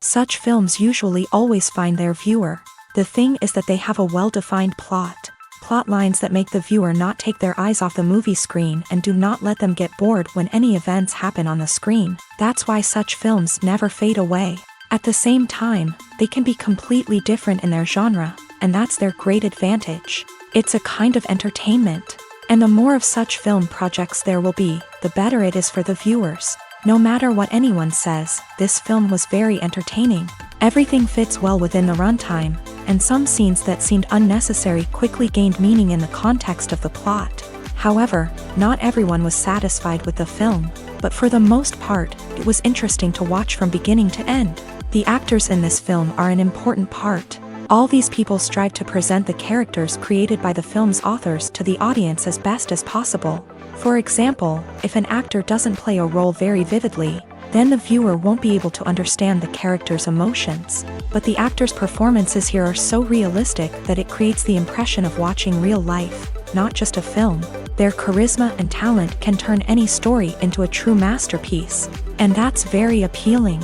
Such films usually always find their viewer. The thing is that they have a well-defined plot lines that make the viewer not take their eyes off the movie screen and do not let them get bored when any events happen on the screen. That's why such films never fade away. At the same time, they can be completely different in their genre, and that's their great advantage. It's a kind of entertainment. And the more of such film projects there will be, the better it is for the viewers. No matter what anyone says, this film was very entertaining. Everything fits well within the runtime, and some scenes that seemed unnecessary quickly gained meaning in the context of the plot. However, not everyone was satisfied with the film, but for the most part, it was interesting to watch from beginning to end. The actors in this film are an important part. All these people strive to present the characters created by the film's authors to the audience as best as possible. For example, if an actor doesn't play a role very vividly, then the viewer won't be able to understand the character's emotions. But the actors' performances here are so realistic that it creates the impression of watching real life, not just a film. Their charisma and talent can turn any story into a true masterpiece, and that's very appealing.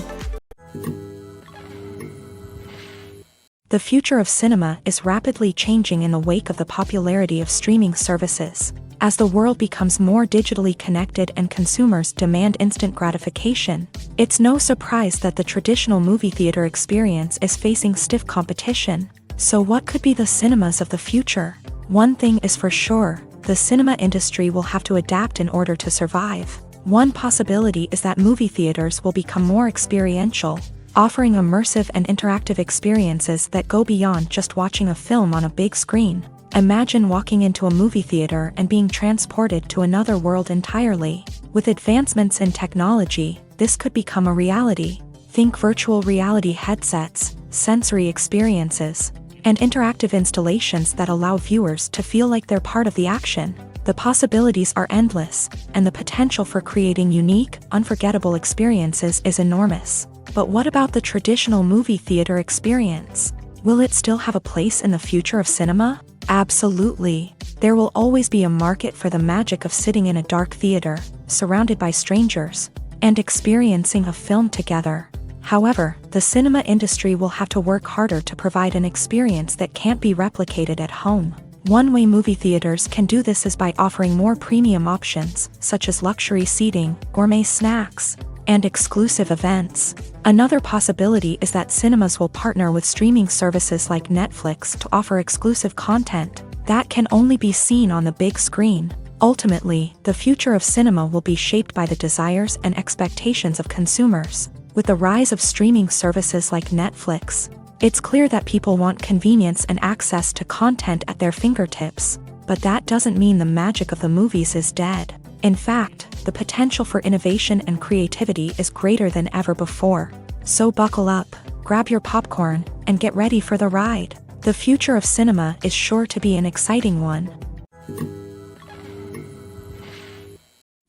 The future of cinema is rapidly changing in the wake of the popularity of streaming services. As the world becomes more digitally connected and consumers demand instant gratification, it's no surprise that the traditional movie theater experience is facing stiff competition. So what could be the cinemas of the future? One thing is for sure, the cinema industry will have to adapt in order to survive. One possibility is that movie theaters will become more experiential, offering immersive and interactive experiences that go beyond just watching a film on a big screen. Imagine walking into a movie theater and being transported to another world entirely. With advancements in technology, this could become a reality. Think virtual reality headsets, sensory experiences, and interactive installations that allow viewers to feel like they're part of the action. The possibilities are endless, and the potential for creating unique, unforgettable experiences is enormous. But what about the traditional movie theater experience? Will it still have a place in the future of cinema? Absolutely. There will always be a market for the magic of sitting in a dark theater, surrounded by strangers, and experiencing a film together. However, the cinema industry will have to work harder to provide an experience that can't be replicated at home. One way movie theaters can do this is by offering more premium options, such as luxury seating, gourmet snacks, and exclusive events. Another possibility is that cinemas will partner with streaming services like Netflix to offer exclusive content that can only be seen on the big screen. Ultimately, the future of cinema will be shaped by the desires and expectations of consumers. With the rise of streaming services like Netflix, it's clear that people want convenience and access to content at their fingertips. But that doesn't mean the magic of the movies is dead. In fact, the potential for innovation and creativity is greater than ever before. So buckle up, grab your popcorn, and get ready for the ride. The future of cinema is sure to be an exciting one.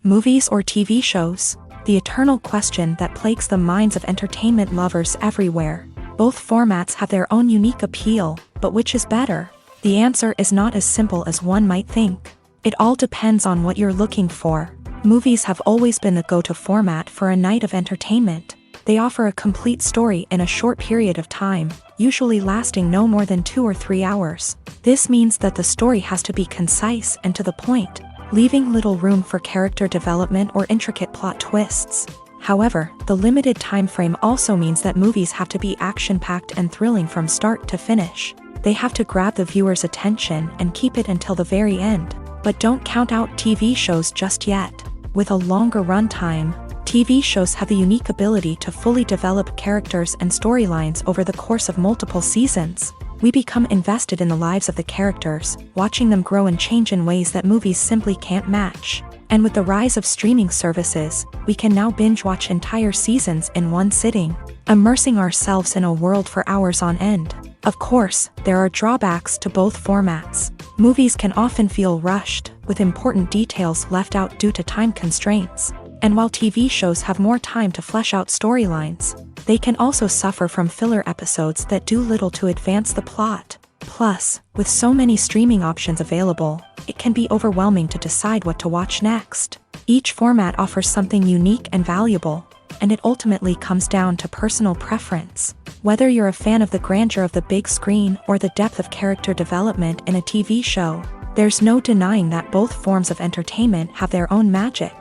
Movies or TV shows? The eternal question that plagues the minds of entertainment lovers everywhere. Both formats have their own unique appeal, but which is better? The answer is not as simple as one might think. It all depends on what you're looking for. Movies have always been the go-to format for a night of entertainment. They offer a complete story in a short period of time, usually lasting no more than 2 or 3 hours. This means that the story has to be concise and to the point, leaving little room for character development or intricate plot twists. However, the limited time frame also means that movies have to be action-packed and thrilling from start to finish. They have to grab the viewer's attention and keep it until the very end. But don't count out TV shows just yet. With a longer runtime, TV shows have the unique ability to fully develop characters and storylines over the course of multiple seasons. We become invested in the lives of the characters, watching them grow and change in ways that movies simply can't match. And with the rise of streaming services, we can now binge-watch entire seasons in one sitting, immersing ourselves in a world for hours on end. Of course, there are drawbacks to both formats. Movies can often feel rushed, with important details left out due to time constraints. And while TV shows have more time to flesh out storylines, they can also suffer from filler episodes that do little to advance the plot. Plus, with so many streaming options available, it can be overwhelming to decide what to watch next. Each format offers something unique and valuable, and it ultimately comes down to personal preference. Whether you're a fan of the grandeur of the big screen or the depth of character development in a TV show, there's no denying that both forms of entertainment have their own magic.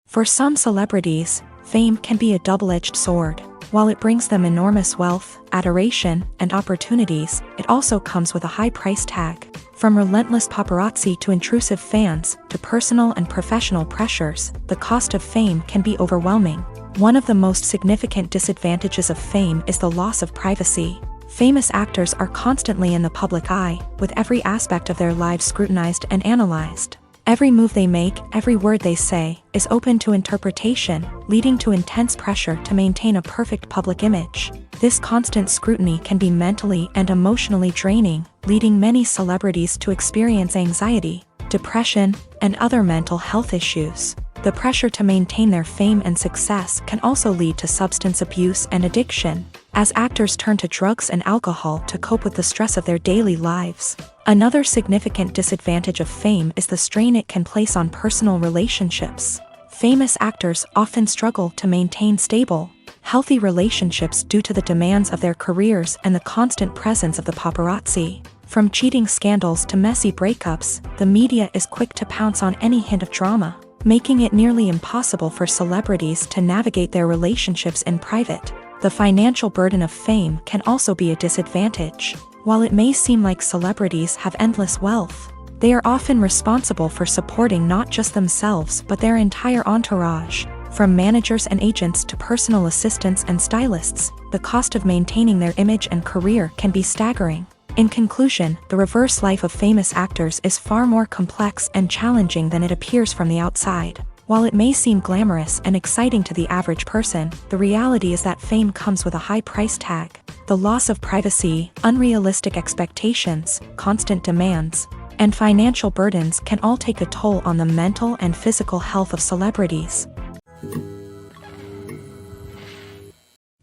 For some celebrities, fame can be a double-edged sword. While it brings them enormous wealth, adoration, and opportunities, it also comes with a high price tag. From relentless paparazzi to intrusive fans, to personal and professional pressures, the cost of fame can be overwhelming. One of the most significant disadvantages of fame is the loss of privacy. Famous actors are constantly in the public eye, with every aspect of their lives scrutinized and analyzed. Every move they make, every word they say, is open to interpretation, leading to intense pressure to maintain a perfect public image. This constant scrutiny can be mentally and emotionally draining, leading many celebrities to experience anxiety, depression, and other mental health issues. The pressure to maintain their fame and success can also lead to substance abuse and addiction, as actors turn to drugs and alcohol to cope with the stress of their daily lives. Another significant disadvantage of fame is the strain it can place on personal relationships. Famous actors often struggle to maintain stable, healthy relationships due to the demands of their careers and the constant presence of the paparazzi. From cheating scandals to messy breakups, the media is quick to pounce on any hint of drama, making it nearly impossible for celebrities to navigate their relationships in private. The financial burden of fame can also be a disadvantage. While it may seem like celebrities have endless wealth, they are often responsible for supporting not just themselves but their entire entourage. From managers and agents to personal assistants and stylists, the cost of maintaining their image and career can be staggering. In conclusion, the reverse life of famous actors is far more complex and challenging than it appears from the outside. While it may seem glamorous and exciting to the average person, the reality is that fame comes with a high price tag. The loss of privacy, unrealistic expectations, constant demands, and financial burdens can all take a toll on the mental and physical health of celebrities.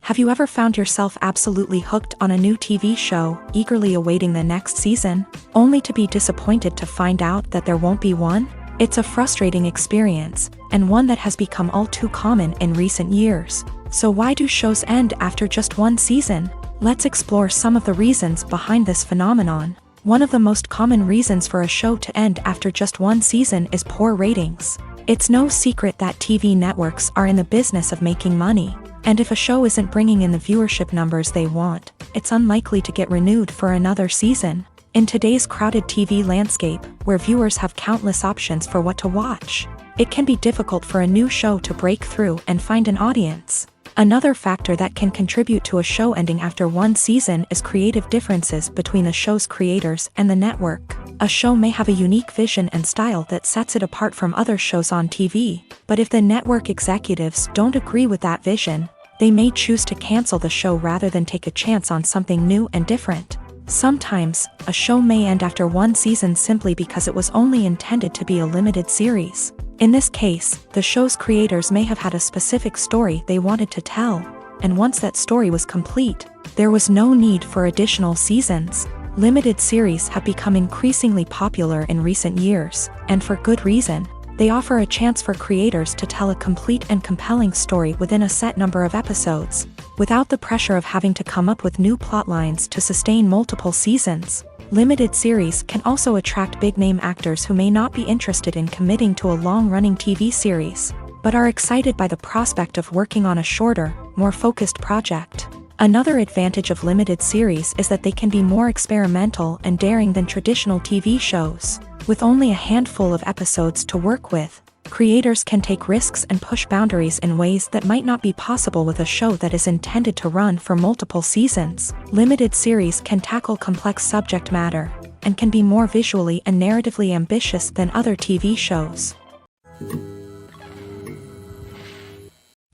Have you ever found yourself absolutely hooked on a new TV show, eagerly awaiting the next season, only to be disappointed to find out that there won't be one? It's a frustrating experience, and one that has become all too common in recent years. So why do shows end after just one season? Let's explore some of the reasons behind this phenomenon. One of the most common reasons for a show to end after just one season is poor ratings. It's no secret that TV networks are in the business of making money, and if a show isn't bringing in the viewership numbers they want, it's unlikely to get renewed for another season. In today's crowded TV landscape, where viewers have countless options for what to watch, it can be difficult for a new show to break through and find an audience. Another factor that can contribute to a show ending after one season is creative differences between the show's creators and the network. A show may have a unique vision and style that sets it apart from other shows on TV, but if the network executives don't agree with that vision, they may choose to cancel the show rather than take a chance on something new and different. Sometimes, a show may end after one season simply because it was only intended to be a limited series. In this case, the show's creators may have had a specific story they wanted to tell, and once that story was complete, there was no need for additional seasons. Limited series have become increasingly popular in recent years, and for good reason. They offer a chance for creators to tell a complete and compelling story within a set number of episodes, without the pressure of having to come up with new plot lines to sustain multiple seasons. Limited series can also attract big-name actors who may not be interested in committing to a long-running TV series, but are excited by the prospect of working on a shorter, more focused project. Another advantage of limited series is that they can be more experimental and daring than traditional TV shows. With only a handful of episodes to work with, creators can take risks and push boundaries in ways that might not be possible with a show that is intended to run for multiple seasons. Limited series can tackle complex subject matter, and can be more visually and narratively ambitious than other TV shows.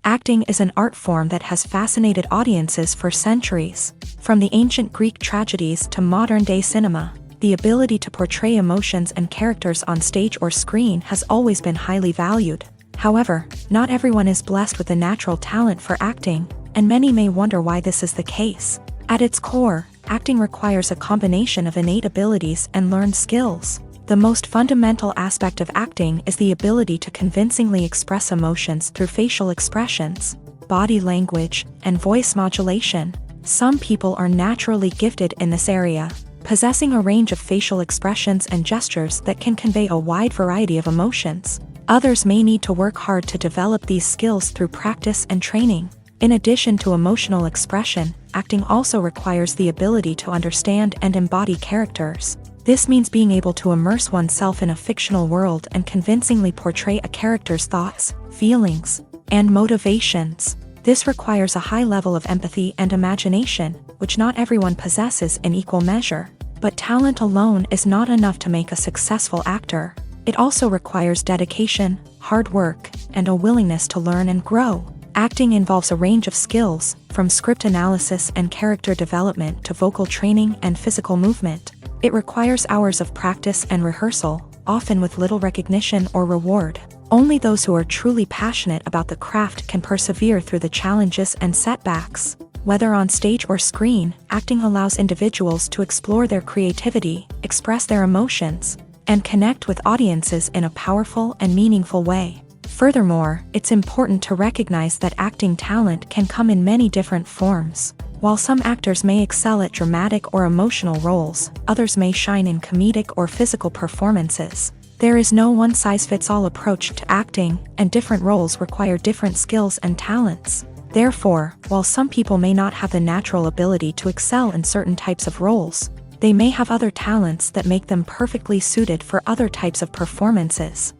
Acting is an art form that has fascinated audiences for centuries. From the ancient Greek tragedies to modern-day cinema, the ability to portray emotions and characters on stage or screen has always been highly valued. However, not everyone is blessed with a natural talent for acting, and many may wonder why this is the case. At its core, acting requires a combination of innate abilities and learned skills. The most fundamental aspect of acting is the ability to convincingly express emotions through facial expressions, body language, and voice modulation. Some people are naturally gifted in this area, possessing a range of facial expressions and gestures that can convey a wide variety of emotions. Others may need to work hard to develop these skills through practice and training. In addition to emotional expression, acting also requires the ability to understand and embody characters. This means being able to immerse oneself in a fictional world and convincingly portray a character's thoughts, feelings, and motivations. This requires a high level of empathy and imagination, which not everyone possesses in equal measure. But talent alone is not enough to make a successful actor. It also requires dedication, hard work, and a willingness to learn and grow. Acting involves a range of skills, from script analysis and character development to vocal training and physical movement. It requires hours of practice and rehearsal, often with little recognition or reward. Only those who are truly passionate about the craft can persevere through the challenges and setbacks. Whether on stage or screen, acting allows individuals to explore their creativity, express their emotions, and connect with audiences in a powerful and meaningful way. Furthermore, it's important to recognize that acting talent can come in many different forms. While some actors may excel at dramatic or emotional roles, others may shine in comedic or physical performances. There is no one-size-fits-all approach to acting, and different roles require different skills and talents. Therefore, while some people may not have the natural ability to excel in certain types of roles, they may have other talents that make them perfectly suited for other types of performances.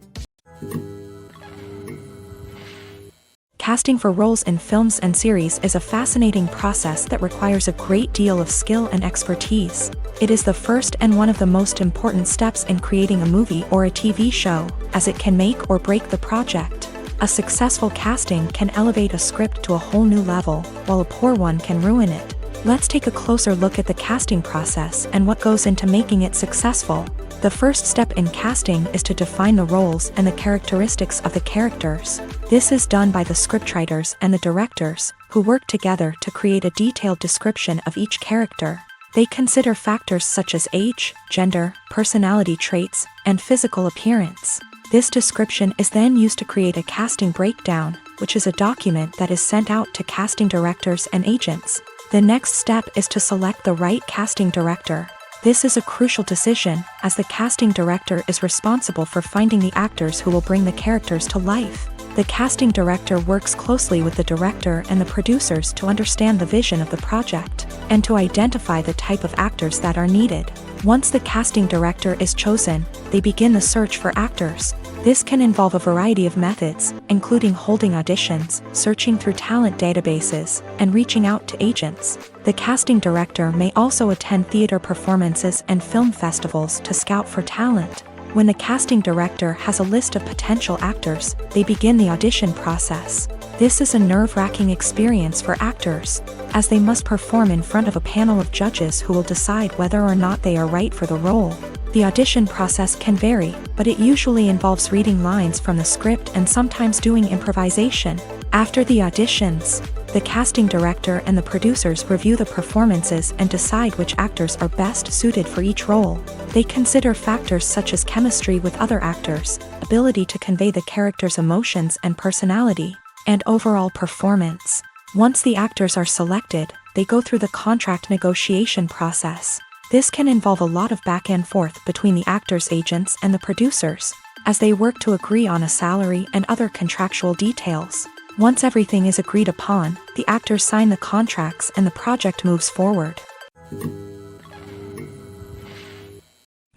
Casting for roles in films and series is a fascinating process that requires a great deal of skill and expertise. It is the first and one of the most important steps in creating a movie or a TV show, as it can make or break the project. A successful casting can elevate a script to a whole new level, while a poor one can ruin it. Let's take a closer look at the casting process and what goes into making it successful. The first step in casting is to define the roles and the characteristics of the characters. This is done by the scriptwriters and the directors, who work together to create a detailed description of each character. They consider factors such as age, gender, personality traits, and physical appearance. This description is then used to create a casting breakdown, which is a document that is sent out to casting directors and agents. The next step is to select the right casting director. This is a crucial decision, as the casting director is responsible for finding the actors who will bring the characters to life. The casting director works closely with the director and the producers to understand the vision of the project, and to identify the type of actors that are needed. Once the casting director is chosen, they begin the search for actors. This can involve a variety of methods, including holding auditions, searching through talent databases, and reaching out to agents. The casting director may also attend theater performances and film festivals to scout for talent. When the casting director has a list of potential actors, they begin the audition process. This is a nerve-wracking experience for actors, as they must perform in front of a panel of judges who will decide whether or not they are right for the role. The audition process can vary, but it usually involves reading lines from the script and sometimes doing improvisation. After the auditions, the casting director and the producers review the performances and decide which actors are best suited for each role. They consider factors such as chemistry with other actors, ability to convey the character's emotions and personality, and overall performance. Once the actors are selected, they go through the contract negotiation process. This can involve a lot of back and forth between the actors' agents and the producers, as they work to agree on a salary and other contractual details. Once everything is agreed upon, the actors sign the contracts and the project moves forward.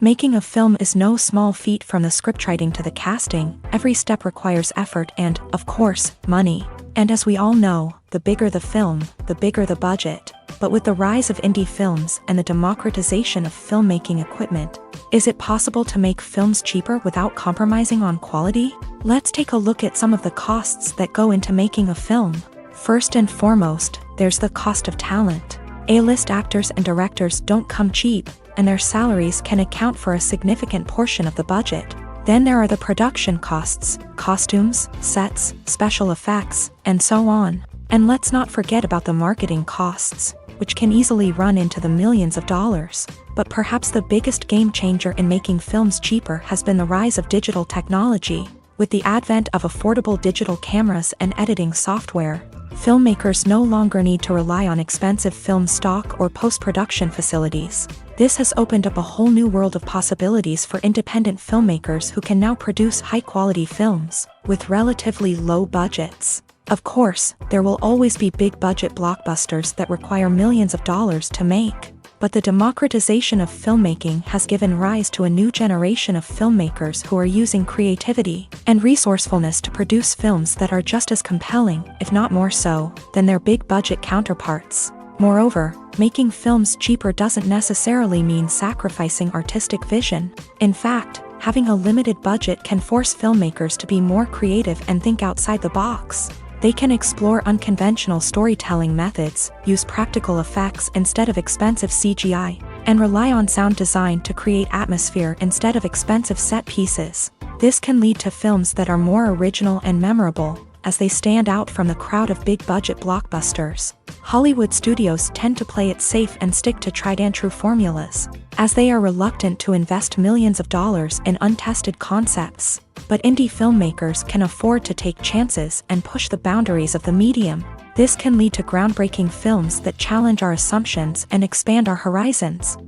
Making a film is no small feat. From the scriptwriting to the casting, every step requires effort and, of course, money. And as we all know, the bigger the film, the bigger the budget. But with the rise of indie films and the democratization of filmmaking equipment, is it possible to make films cheaper without compromising on quality? Let's take a look at some of the costs that go into making a film. First and foremost, there's the cost of talent. A-list actors and directors don't come cheap, and their salaries can account for a significant portion of the budget. Then there are the production costs, costumes, sets, special effects, and so on. And let's not forget about the marketing costs, which can easily run into the millions of dollars. But perhaps the biggest game changer in making films cheaper has been the rise of digital technology. With the advent of affordable digital cameras and editing software, filmmakers no longer need to rely on expensive film stock or post-production facilities. This has opened up a whole new world of possibilities for independent filmmakers who can now produce high-quality films with relatively low budgets. Of course, there will always be big-budget blockbusters that require millions of dollars to make. But the democratization of filmmaking has given rise to a new generation of filmmakers who are using creativity and resourcefulness to produce films that are just as compelling, if not more so, than their big-budget counterparts. Moreover, making films cheaper doesn't necessarily mean sacrificing artistic vision. In fact, having a limited budget can force filmmakers to be more creative and think outside the box. They can explore unconventional storytelling methods, use practical effects instead of expensive CGI, and rely on sound design to create atmosphere instead of expensive set pieces. This can lead to films that are more original and memorable, as they stand out from the crowd of big-budget blockbusters. Hollywood studios tend to play it safe and stick to tried-and-true formulas, as they are reluctant to invest millions of dollars in untested concepts. But indie filmmakers can afford to take chances and push the boundaries of the medium. This can lead to groundbreaking films that challenge our assumptions and expand our horizons.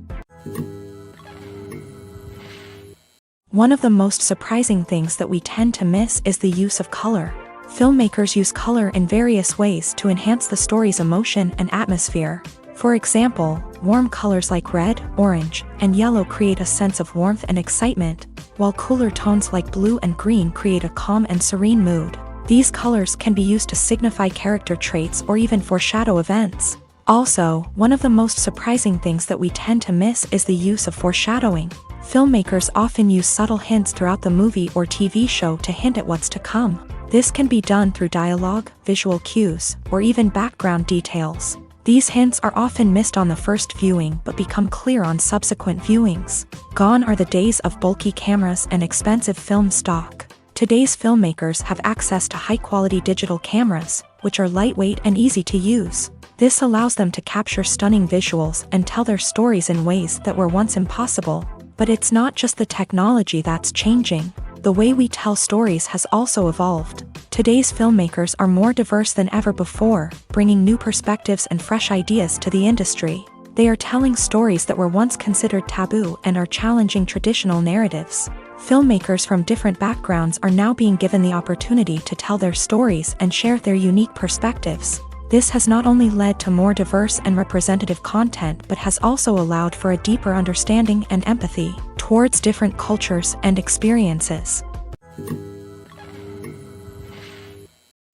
One of the most surprising things that we tend to miss is the use of color. Filmmakers use color in various ways to enhance the story's emotion and atmosphere. For example, warm colors like red, orange, and yellow create a sense of warmth and excitement, while cooler tones like blue and green create a calm and serene mood. These colors can be used to signify character traits or even foreshadow events. Also, one of the most surprising things that we tend to miss is the use of foreshadowing. Filmmakers often use subtle hints throughout the movie or TV show to hint at what's to come. This can be done through dialogue, visual cues, or even background details. These hints are often missed on the first viewing but become clear on subsequent viewings. Gone are the days of bulky cameras and expensive film stock. Today's filmmakers have access to high-quality digital cameras, which are lightweight and easy to use. This allows them to capture stunning visuals and tell their stories in ways that were once impossible. But it's not just the technology that's changing. The way we tell stories has also evolved. Today's filmmakers are more diverse than ever before, bringing new perspectives and fresh ideas to the industry. They are telling stories that were once considered taboo and are challenging traditional narratives. Filmmakers from different backgrounds are now being given the opportunity to tell their stories and share their unique perspectives. This has not only led to more diverse and representative content but has also allowed for a deeper understanding and empathy towards different cultures and experiences.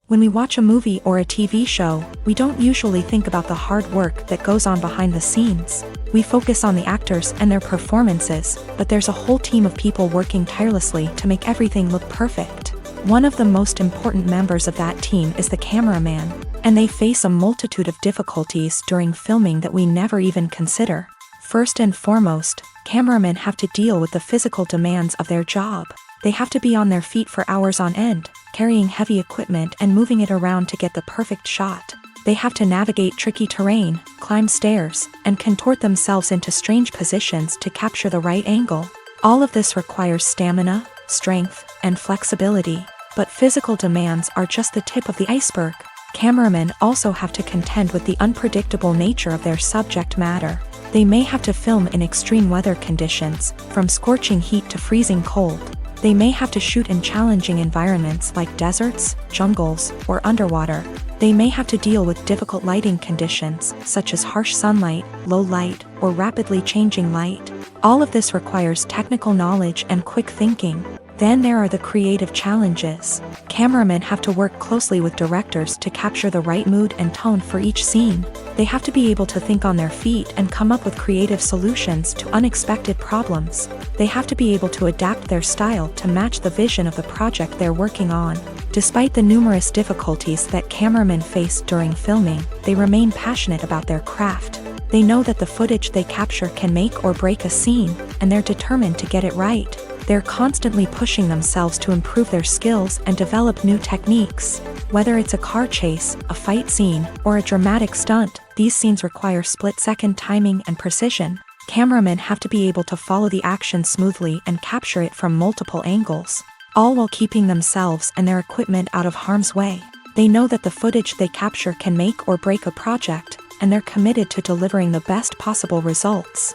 When we watch a movie or a TV show, we don't usually think about the hard work that goes on behind the scenes. We focus on the actors and their performances, but there's a whole team of people working tirelessly to make everything look perfect. One of the most important members of that team is the cameraman, and they face a multitude of difficulties during filming that we never even consider. First and foremost, cameramen have to deal with the physical demands of their job. They have to be on their feet for hours on end, carrying heavy equipment and moving it around to get the perfect shot. They have to navigate tricky terrain, climb stairs, and contort themselves into strange positions to capture the right angle. All of this requires stamina, strength, and flexibility. But physical demands are just the tip of the iceberg. Cameramen also have to contend with the unpredictable nature of their subject matter. They may have to film in extreme weather conditions, from scorching heat to freezing cold. They may have to shoot in challenging environments like deserts, jungles, or underwater. They may have to deal with difficult lighting conditions, such as harsh sunlight, low light, or rapidly changing light. All of this requires technical knowledge and quick thinking. Then there are the creative challenges. Cameramen have to work closely with directors to capture the right mood and tone for each scene. They have to be able to think on their feet and come up with creative solutions to unexpected problems. They have to be able to adapt their style to match the vision of the project they're working on. Despite the numerous difficulties that cameramen face during filming, they remain passionate about their craft. They know that the footage they capture can make or break a scene, and they're determined to get it right. They're constantly pushing themselves to improve their skills and develop new techniques. Whether it's a car chase, a fight scene, or a dramatic stunt, these scenes require split-second timing and precision. Cameramen have to be able to follow the action smoothly and capture it from multiple angles, all while keeping themselves and their equipment out of harm's way. They know that the footage they capture can make or break a project, and they're committed to delivering the best possible results.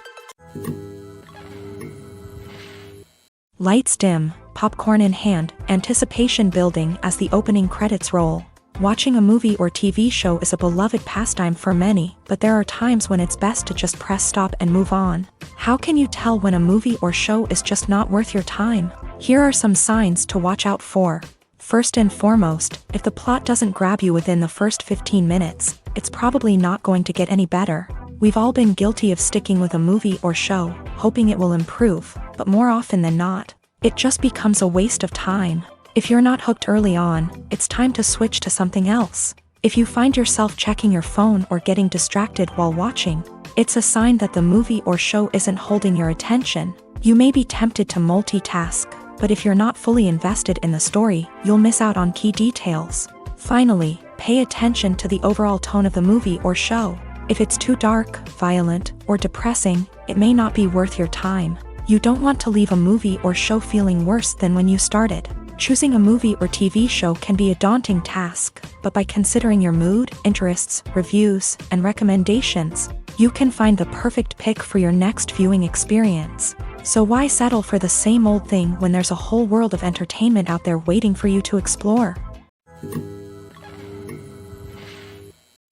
Lights dim, popcorn in hand, anticipation building as the opening credits roll. Watching a movie or TV show is a beloved pastime for many, but there are times when it's best to just press stop and move on. How can you tell when a movie or show is just not worth your time? Here are some signs to watch out for. First and foremost, if the plot doesn't grab you within the first 15 minutes, it's probably not going to get any better. We've all been guilty of sticking with a movie or show, hoping it will improve, but more often than not, it just becomes a waste of time. If you're not hooked early on, it's time to switch to something else. If you find yourself checking your phone or getting distracted while watching, it's a sign that the movie or show isn't holding your attention. You may be tempted to multitask, but if you're not fully invested in the story, you'll miss out on key details. Finally, pay attention to the overall tone of the movie or show. If it's too dark, violent, or depressing, it may not be worth your time. You don't want to leave a movie or show feeling worse than when you started. Choosing a movie or TV show can be a daunting task, but by considering your mood, interests, reviews, and recommendations, you can find the perfect pick for your next viewing experience. So why settle for the same old thing when there's a whole world of entertainment out there waiting for you to explore?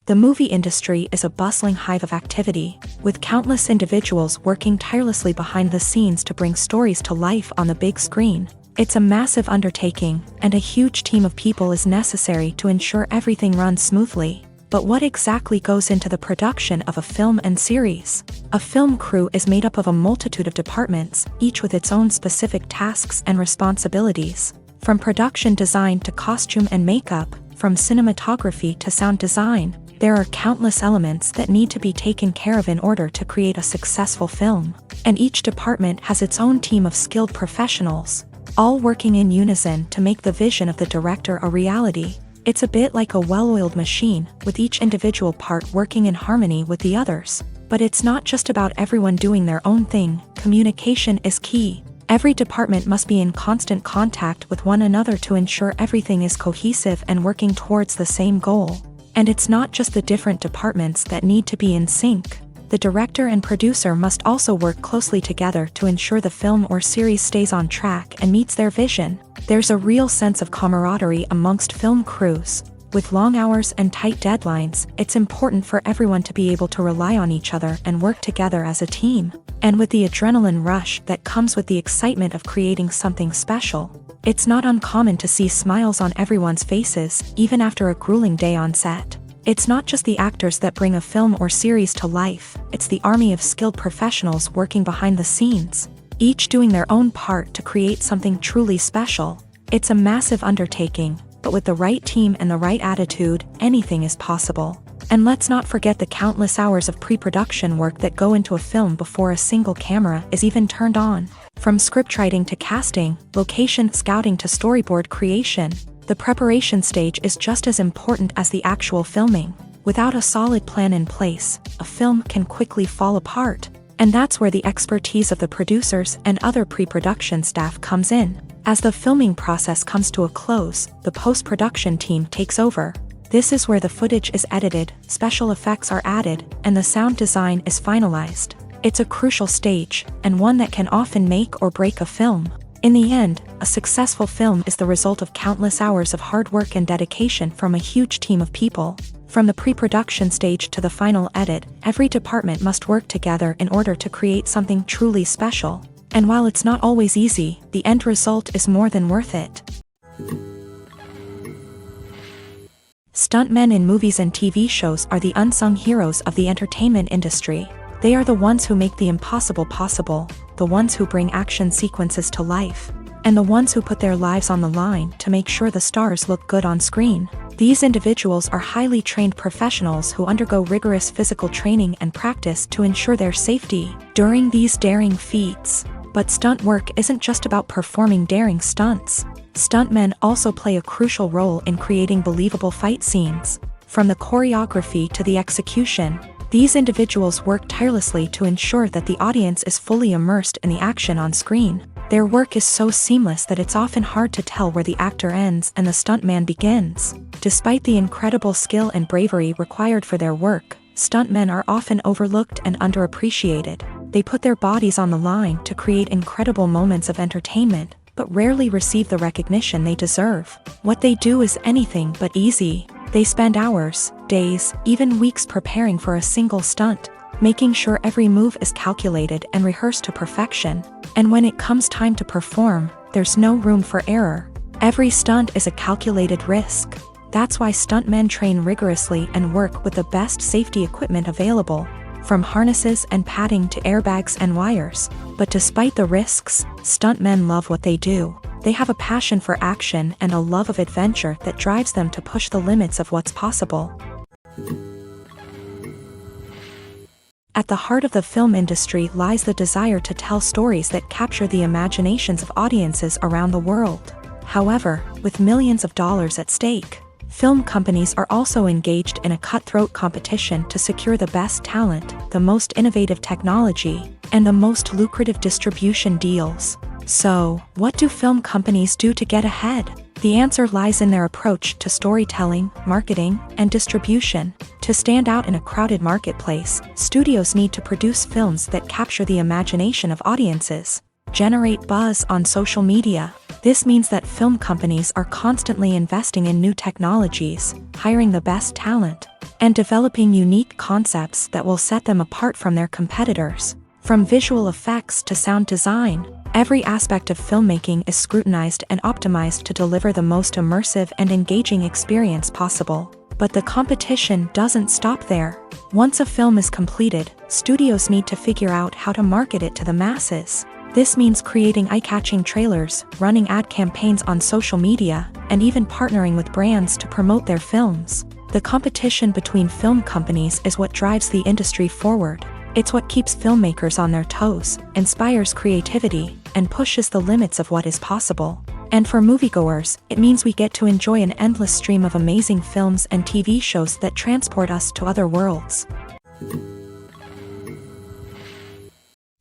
The movie industry is a bustling hive of activity, with countless individuals working tirelessly behind the scenes to bring stories to life on the big screen. It's a massive undertaking, and a huge team of people is necessary to ensure everything runs smoothly. But what exactly goes into the production of a film and series? A film crew is made up of a multitude of departments, each with its own specific tasks and responsibilities. From production design to costume and makeup, from cinematography to sound design, there are countless elements that need to be taken care of in order to create a successful film. And each department has its own team of skilled professionals, all working in unison to make the vision of the director a reality. It's a bit like a well-oiled machine, with each individual part working in harmony with the others. But it's not just about everyone doing their own thing. Communication is key. Every department must be in constant contact with one another to ensure everything is cohesive and working towards the same goal. And it's not just the different departments that need to be in sync. The director and producer must also work closely together to ensure the film or series stays on track and meets their vision. There's a real sense of camaraderie amongst film crews. With long hours and tight deadlines, it's important for everyone to be able to rely on each other and work together as a team. And with the adrenaline rush that comes with the excitement of creating something special, it's not uncommon to see smiles on everyone's faces, even after a grueling day on set. It's not just the actors that bring a film or series to life, it's the army of skilled professionals working behind the scenes, each doing their own part to create something truly special. It's a massive undertaking, but with the right team and the right attitude, anything is possible. And let's not forget the countless hours of pre-production work that go into a film before a single camera is even turned on. From scriptwriting to casting, location scouting to storyboard creation, the preparation stage is just as important as the actual filming. Without a solid plan in place, a film can quickly fall apart. And that's where the expertise of the producers and other pre-production staff comes in. As the filming process comes to a close, the post-production team takes over. This is where the footage is edited, special effects are added, and the sound design is finalized. It's a crucial stage, and one that can often make or break a film. In the end, a successful film is the result of countless hours of hard work and dedication from a huge team of people. From the pre-production stage to the final edit, every department must work together in order to create something truly special. And while it's not always easy, the end result is more than worth it. Stuntmen in movies and TV shows are the unsung heroes of the entertainment industry. They are the ones who make the impossible possible, the ones who bring action sequences to life, and the ones who put their lives on the line to make sure the stars look good on screen. These individuals are highly trained professionals who undergo rigorous physical training and practice to ensure their safety during these daring feats. But stunt work isn't just about performing daring stunts. Stuntmen also play a crucial role in creating believable fight scenes. From the choreography to the execution, these individuals work tirelessly to ensure that the audience is fully immersed in the action on screen. Their work is so seamless that it's often hard to tell where the actor ends and the stuntman begins. Despite the incredible skill and bravery required for their work, stuntmen are often overlooked and underappreciated. They put their bodies on the line to create incredible moments of entertainment, but rarely receive the recognition they deserve. What they do is anything but easy. They spend hours, days, even weeks preparing for a single stunt, making sure every move is calculated and rehearsed to perfection. And when it comes time to perform, there's no room for error. Every stunt is a calculated risk. That's why stuntmen train rigorously and work with the best safety equipment available, from harnesses and padding to airbags and wires. But despite the risks, stuntmen love what they do. They have a passion for action and a love of adventure that drives them to push the limits of what's possible. At the heart of the film industry lies the desire to tell stories that capture the imaginations of audiences around the world. However, with millions of dollars at stake, film companies are also engaged in a cutthroat competition to secure the best talent, the most innovative technology, and the most lucrative distribution deals. So, what do film companies do to get ahead? The answer lies in their approach to storytelling, marketing, and distribution. To stand out in a crowded marketplace, studios need to produce films that capture the imagination of audiences, generate buzz on social media. This means that film companies are constantly investing in new technologies, hiring the best talent, and developing unique concepts that will set them apart from their competitors. From visual effects to sound design, every aspect of filmmaking is scrutinized and optimized to deliver the most immersive and engaging experience possible. But the competition doesn't stop there. Once a film is completed, studios need to figure out how to market it to the masses. This means creating eye-catching trailers, running ad campaigns on social media, and even partnering with brands to promote their films. The competition between film companies is what drives the industry forward. It's what keeps filmmakers on their toes, inspires creativity, and pushes the limits of what is possible. And for moviegoers, it means we get to enjoy an endless stream of amazing films and TV shows that transport us to other worlds.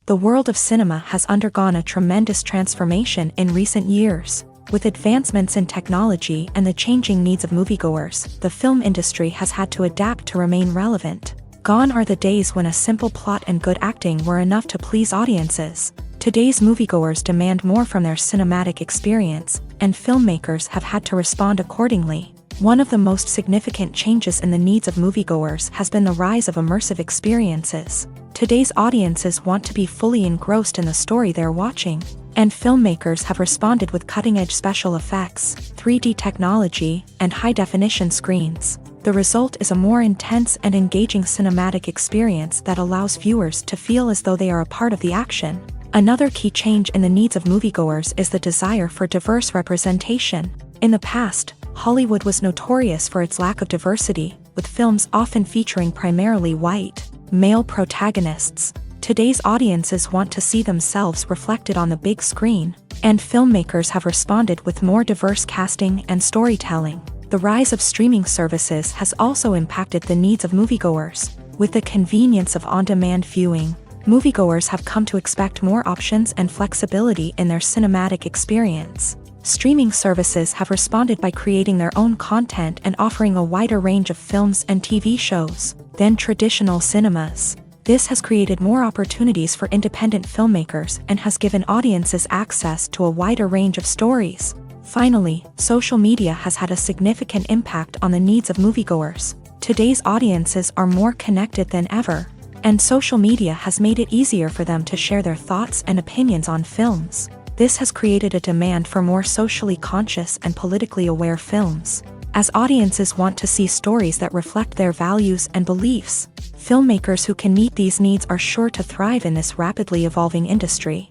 The world of cinema has undergone a tremendous transformation in recent years. With advancements in technology and the changing needs of moviegoers, the film industry has had to adapt to remain relevant. Gone are the days when a simple plot and good acting were enough to please audiences. Today's moviegoers demand more from their cinematic experience, and filmmakers have had to respond accordingly. One of the most significant changes in the needs of moviegoers has been the rise of immersive experiences. Today's audiences want to be fully engrossed in the story they're watching, and filmmakers have responded with cutting-edge special effects, 3D technology, and high-definition screens. The result is a more intense and engaging cinematic experience that allows viewers to feel as though they are a part of the action. Another key change in the needs of moviegoers is the desire for diverse representation. In the past, Hollywood was notorious for its lack of diversity, with films often featuring primarily white, male protagonists. Today's audiences want to see themselves reflected on the big screen, and filmmakers have responded with more diverse casting and storytelling. The rise of streaming services has also impacted the needs of moviegoers. With the convenience of on-demand viewing, moviegoers have come to expect more options and flexibility in their cinematic experience. Streaming services have responded by creating their own content and offering a wider range of films and TV shows than traditional cinemas. This has created more opportunities for independent filmmakers and has given audiences access to a wider range of stories. Finally, social media has had a significant impact on the needs of moviegoers. Today's audiences are more connected than ever, and social media has made it easier for them to share their thoughts and opinions on films. This has created a demand for more socially conscious and politically aware films. As audiences want to see stories that reflect their values and beliefs, filmmakers who can meet these needs are sure to thrive in this rapidly evolving industry.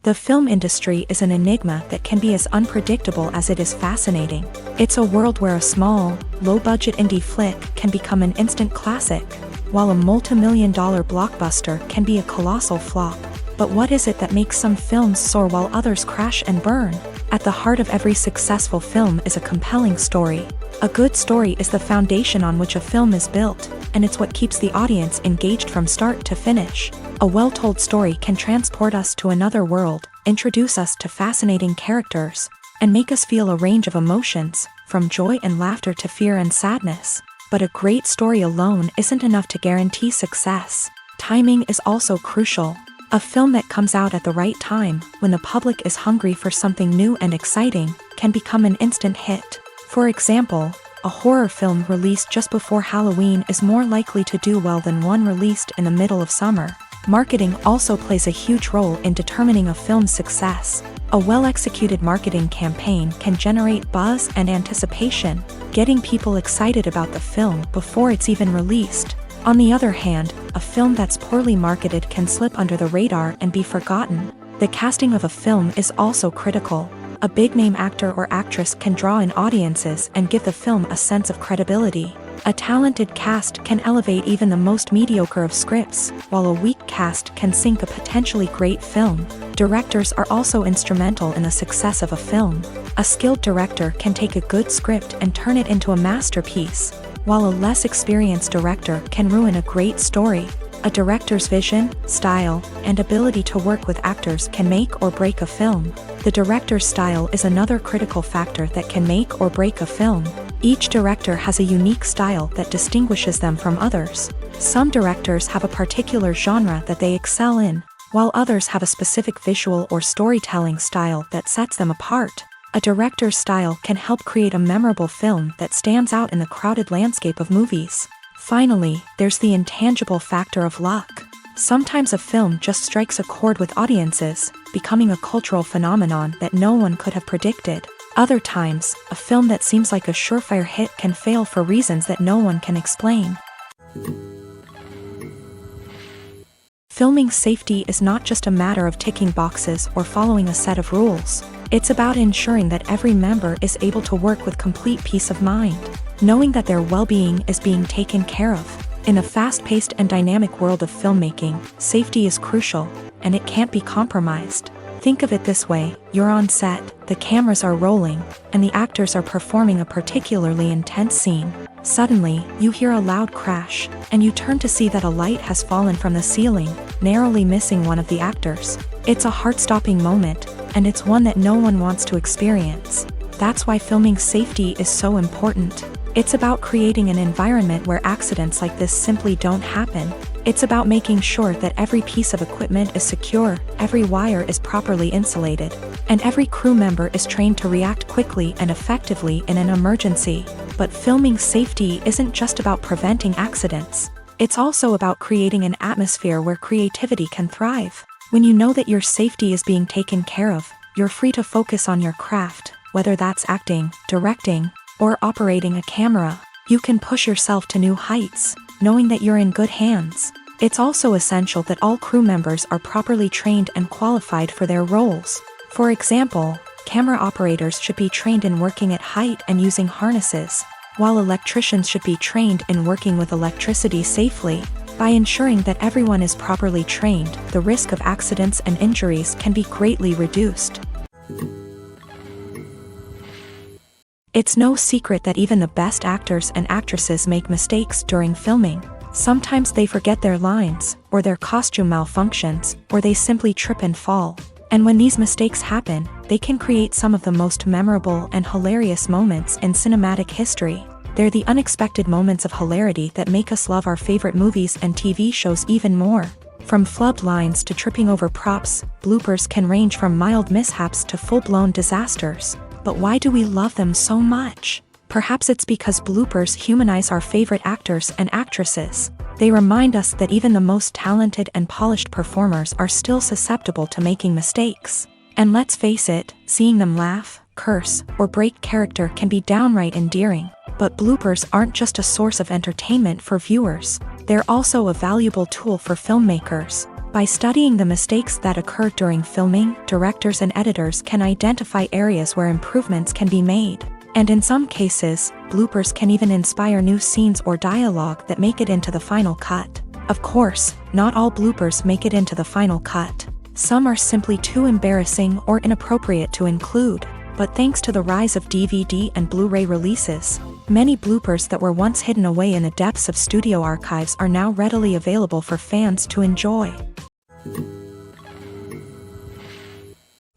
The film industry is an enigma that can be as unpredictable as it is fascinating. It's a world where a small, low-budget indie flick can become an instant classic, while a multi-million-dollar blockbuster can be a colossal flop. But what is it that makes some films soar while others crash and burn? At the heart of every successful film is a compelling story. A good story is the foundation on which a film is built, and it's what keeps the audience engaged from start to finish. A well-told story can transport us to another world, introduce us to fascinating characters, and make us feel a range of emotions, from joy and laughter to fear and sadness. But a great story alone isn't enough to guarantee success. Timing is also crucial. A film that comes out at the right time, when the public is hungry for something new and exciting, can become an instant hit. For example, a horror film released just before Halloween is more likely to do well than one released in the middle of summer. Marketing also plays a huge role in determining a film's success. A well-executed marketing campaign can generate buzz and anticipation, getting people excited about the film before it's even released. On the other hand, a film that's poorly marketed can slip under the radar and be forgotten. The casting of a film is also critical. A big-name actor or actress can draw in audiences and give the film a sense of credibility. A talented cast can elevate even the most mediocre of scripts, while a weak cast can sink a potentially great film. Directors are also instrumental in the success of a film. A skilled director can take a good script and turn it into a masterpiece, while a less experienced director can ruin a great story. A director's vision, style, and ability to work with actors can make or break a film. The director's style is another critical factor that can make or break a film. Each director has a unique style that distinguishes them from others. Some directors have a particular genre that they excel in, while others have a specific visual or storytelling style that sets them apart. A director's style can help create a memorable film that stands out in the crowded landscape of movies. Finally, there's the intangible factor of luck. Sometimes a film just strikes a chord with audiences, becoming a cultural phenomenon that no one could have predicted. Other times, a film that seems like a surefire hit can fail for reasons that no one can explain. Filming safety is not just a matter of ticking boxes or following a set of rules. It's about ensuring that every member is able to work with complete peace of mind, knowing that their well-being is being taken care of. In a fast-paced and dynamic world of filmmaking, safety is crucial, and it can't be compromised. Think of it this way: you're on set, the cameras are rolling, and the actors are performing a particularly intense scene. Suddenly, you hear a loud crash, and you turn to see that a light has fallen from the ceiling, narrowly missing one of the actors. It's a heart-stopping moment, and it's one that no one wants to experience. That's why filming safety is so important. It's about creating an environment where accidents like this simply don't happen. It's about making sure that every piece of equipment is secure, every wire is properly insulated, and every crew member is trained to react quickly and effectively in an emergency. But filming safety isn't just about preventing accidents. It's also about creating an atmosphere where creativity can thrive. When you know that your safety is being taken care of, you're free to focus on your craft, whether that's acting, directing, or operating a camera. You can push yourself to new heights, knowing that you're in good hands. It's also essential that all crew members are properly trained and qualified for their roles. For example, camera operators should be trained in working at height and using harnesses, while electricians should be trained in working with electricity safely. By ensuring that everyone is properly trained, the risk of accidents and injuries can be greatly reduced. It's no secret that even the best actors and actresses make mistakes during filming. Sometimes they forget their lines, or their costume malfunctions, or they simply trip and fall. And when these mistakes happen, they can create some of the most memorable and hilarious moments in cinematic history. They're the unexpected moments of hilarity that make us love our favorite movies and TV shows even more. From flubbed lines to tripping over props, bloopers can range from mild mishaps to full-blown disasters. But why do we love them so much? Perhaps it's because bloopers humanize our favorite actors and actresses. They remind us that even the most talented and polished performers are still susceptible to making mistakes. And let's face it, seeing them laugh, curse, or break character can be downright endearing. But bloopers aren't just a source of entertainment for viewers. They're also a valuable tool for filmmakers. By studying the mistakes that occur during filming, directors and editors can identify areas where improvements can be made. And in some cases, bloopers can even inspire new scenes or dialogue that make it into the final cut. Of course, not all bloopers make it into the final cut. Some are simply too embarrassing or inappropriate to include. But thanks to the rise of DVD and Blu-ray releases, many bloopers that were once hidden away in the depths of studio archives are now readily available for fans to enjoy.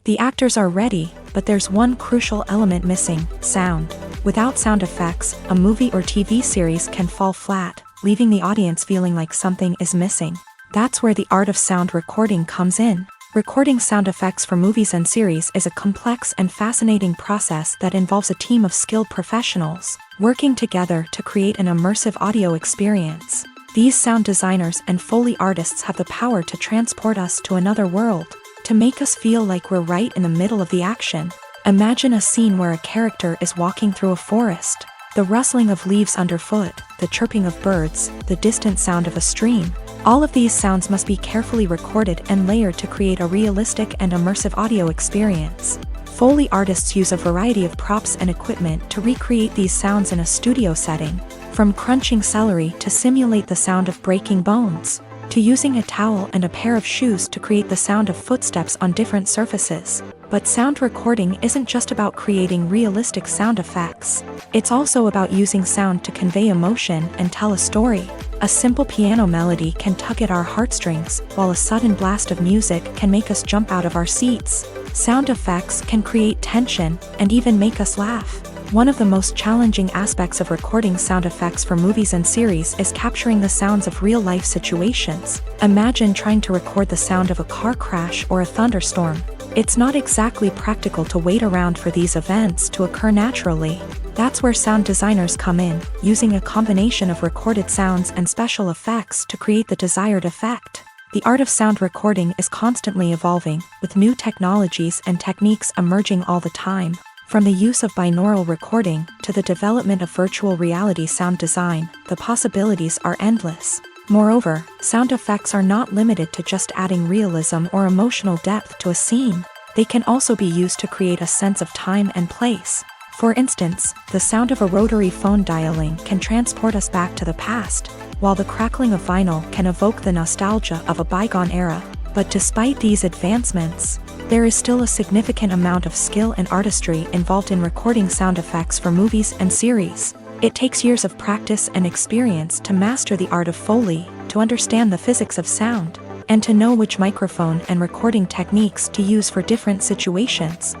The actors are ready, but there's one crucial element missing: sound. Without sound effects, a movie or TV series can fall flat, leaving the audience feeling like something is missing. That's where the art of sound recording comes in. Recording sound effects for movies and series is a complex and fascinating process that involves a team of skilled professionals working together to create an immersive audio experience. These sound designers and Foley artists have the power to transport us to another world, to make us feel like we're right in the middle of the action. Imagine a scene where a character is walking through a forest. The rustling of leaves underfoot, the chirping of birds, the distant sound of a stream. All of these sounds must be carefully recorded and layered to create a realistic and immersive audio experience. Foley artists use a variety of props and equipment to recreate these sounds in a studio setting, from crunching celery to simulate the sound of breaking bones, to using a towel and a pair of shoes to create the sound of footsteps on different surfaces. But sound recording isn't just about creating realistic sound effects. It's also about using sound to convey emotion and tell a story. A simple piano melody can tug at our heartstrings, while a sudden blast of music can make us jump out of our seats. Sound effects can create tension and even make us laugh. One of the most challenging aspects of recording sound effects for movies and series is capturing the sounds of real-life situations. Imagine trying to record the sound of a car crash or a thunderstorm. It's not exactly practical to wait around for these events to occur naturally. That's where sound designers come in, using a combination of recorded sounds and special effects to create the desired effect. The art of sound recording is constantly evolving, with new technologies and techniques emerging all the time. From the use of binaural recording to the development of virtual reality sound design, the possibilities are endless. Moreover, sound effects are not limited to just adding realism or emotional depth to a scene. They can also be used to create a sense of time and place. For instance, the sound of a rotary phone dialing can transport us back to the past, while the crackling of vinyl can evoke the nostalgia of a bygone era. But despite these advancements, there is still a significant amount of skill and artistry involved in recording sound effects for movies and series. It takes years of practice and experience to master the art of Foley, to understand the physics of sound, and to know which microphone and recording techniques to use for different situations.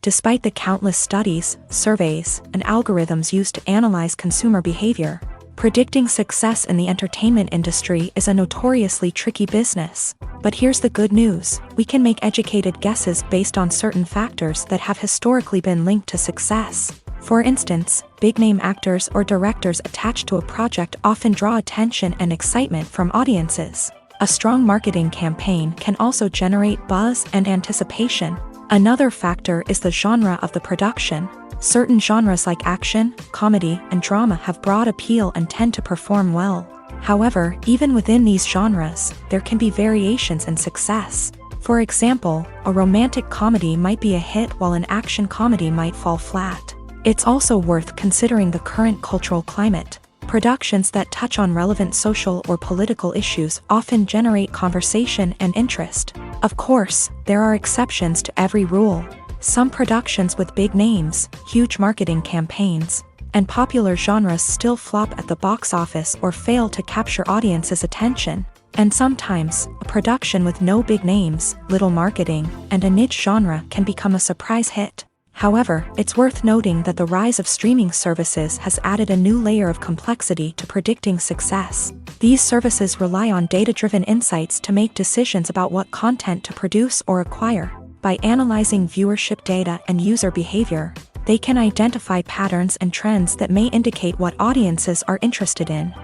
Despite the countless studies, surveys, and algorithms used to analyze consumer behavior, predicting success in the entertainment industry is a notoriously tricky business. But here's the good news: we can make educated guesses based on certain factors that have historically been linked to success. For instance, big-name actors or directors attached to a project often draw attention and excitement from audiences. A strong marketing campaign can also generate buzz and anticipation. Another factor is the genre of the production. Certain genres like action, comedy, and drama have broad appeal and tend to perform well. However, even within these genres, there can be variations in success. For example, a romantic comedy might be a hit while an action comedy might fall flat. It's also worth considering the current cultural climate. Productions that touch on relevant social or political issues often generate conversation and interest. Of course, there are exceptions to every rule. Some productions with big names, huge marketing campaigns, and popular genres still flop at the box office or fail to capture audiences' attention. And sometimes, a production with no big names, little marketing, and a niche genre can become a surprise hit. However, it's worth noting that the rise of streaming services has added a new layer of complexity to predicting success. These services rely on data-driven insights to make decisions about what content to produce or acquire. By analyzing viewership data and user behavior, they can identify patterns and trends that may indicate what audiences are interested in.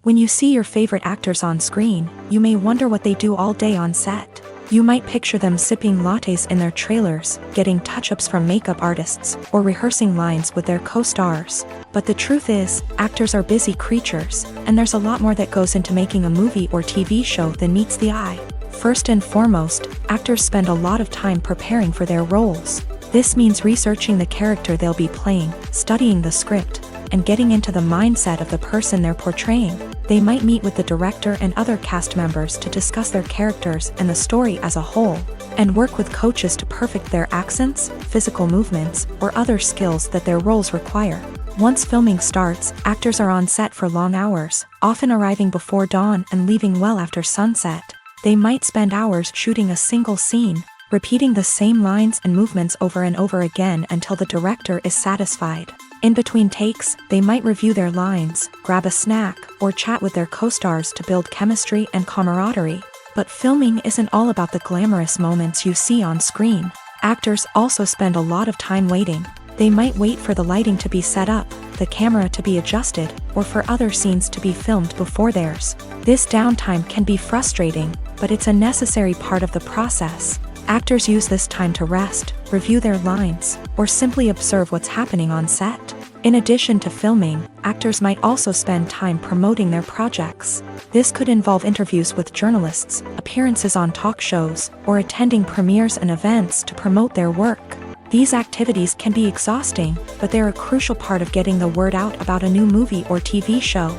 When you see your favorite actors on screen, you may wonder what they do all day on set. You might picture them sipping lattes in their trailers, getting touch-ups from makeup artists, or rehearsing lines with their co-stars. But the truth is, actors are busy creatures, and there's a lot more that goes into making a movie or TV show than meets the eye. First and foremost, actors spend a lot of time preparing for their roles. This means researching the character they'll be playing, studying the script, and getting into the mindset of the person they're portraying. They might meet with the director and other cast members to discuss their characters and the story as a whole, and work with coaches to perfect their accents, physical movements, or other skills that their roles require. Once filming starts, actors are on set for long hours, often arriving before dawn and leaving well after sunset. They might spend hours shooting a single scene, repeating the same lines and movements over and over again until the director is satisfied. In between takes, they might review their lines, grab a snack, or chat with their co-stars to build chemistry and camaraderie. But filming isn't all about the glamorous moments you see on screen. Actors also spend a lot of time waiting. They might wait for the lighting to be set up, the camera to be adjusted, or for other scenes to be filmed before theirs. This downtime can be frustrating, but it's a necessary part of the process. Actors use this time to rest, review their lines, or simply observe what's happening on set. In addition to filming, actors might also spend time promoting their projects. This could involve interviews with journalists, appearances on talk shows, or attending premieres and events to promote their work. These activities can be exhausting, but they're a crucial part of getting the word out about a new movie or TV show.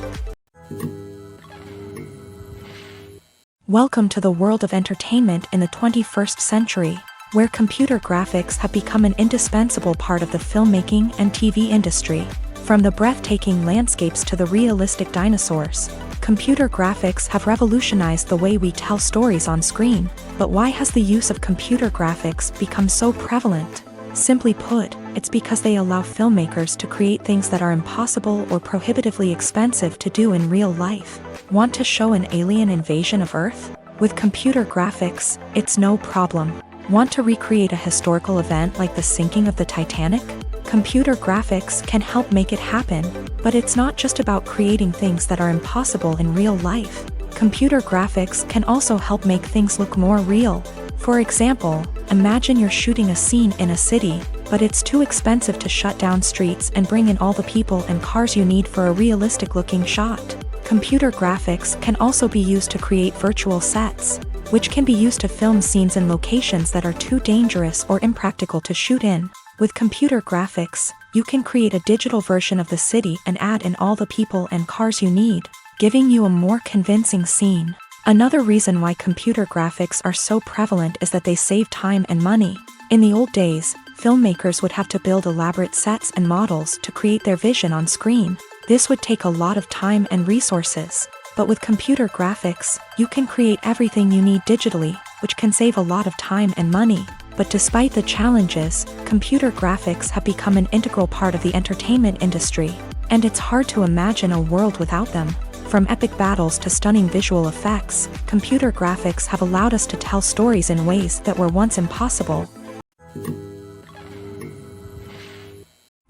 Welcome to the world of entertainment in the 21st century, where computer graphics have become an indispensable part of the filmmaking and TV industry. From the breathtaking landscapes to the realistic dinosaurs, computer graphics have revolutionized the way we tell stories on screen. But why has the use of computer graphics become so prevalent? Simply put, it's because they allow filmmakers to create things that are impossible or prohibitively expensive to do in real life. Want to show an alien invasion of Earth? With computer graphics, it's no problem. Want to recreate a historical event like the sinking of the Titanic? Computer graphics can help make it happen, but it's not just about creating things that are impossible in real life. Computer graphics can also help make things look more real. For example, imagine you're shooting a scene in a city, but it's too expensive to shut down streets and bring in all the people and cars you need for a realistic-looking shot. Computer graphics can also be used to create virtual sets, which can be used to film scenes in locations that are too dangerous or impractical to shoot in. With computer graphics, you can create a digital version of the city and add in all the people and cars you need, giving you a more convincing scene. Another reason why computer graphics are so prevalent is that they save time and money. In the old days, filmmakers would have to build elaborate sets and models to create their vision on screen. This would take a lot of time and resources. But with computer graphics, you can create everything you need digitally, which can save a lot of time and money. But despite the challenges, computer graphics have become an integral part of the entertainment industry, and it's hard to imagine a world without them. From epic battles to stunning visual effects, computer graphics have allowed us to tell stories in ways that were once impossible.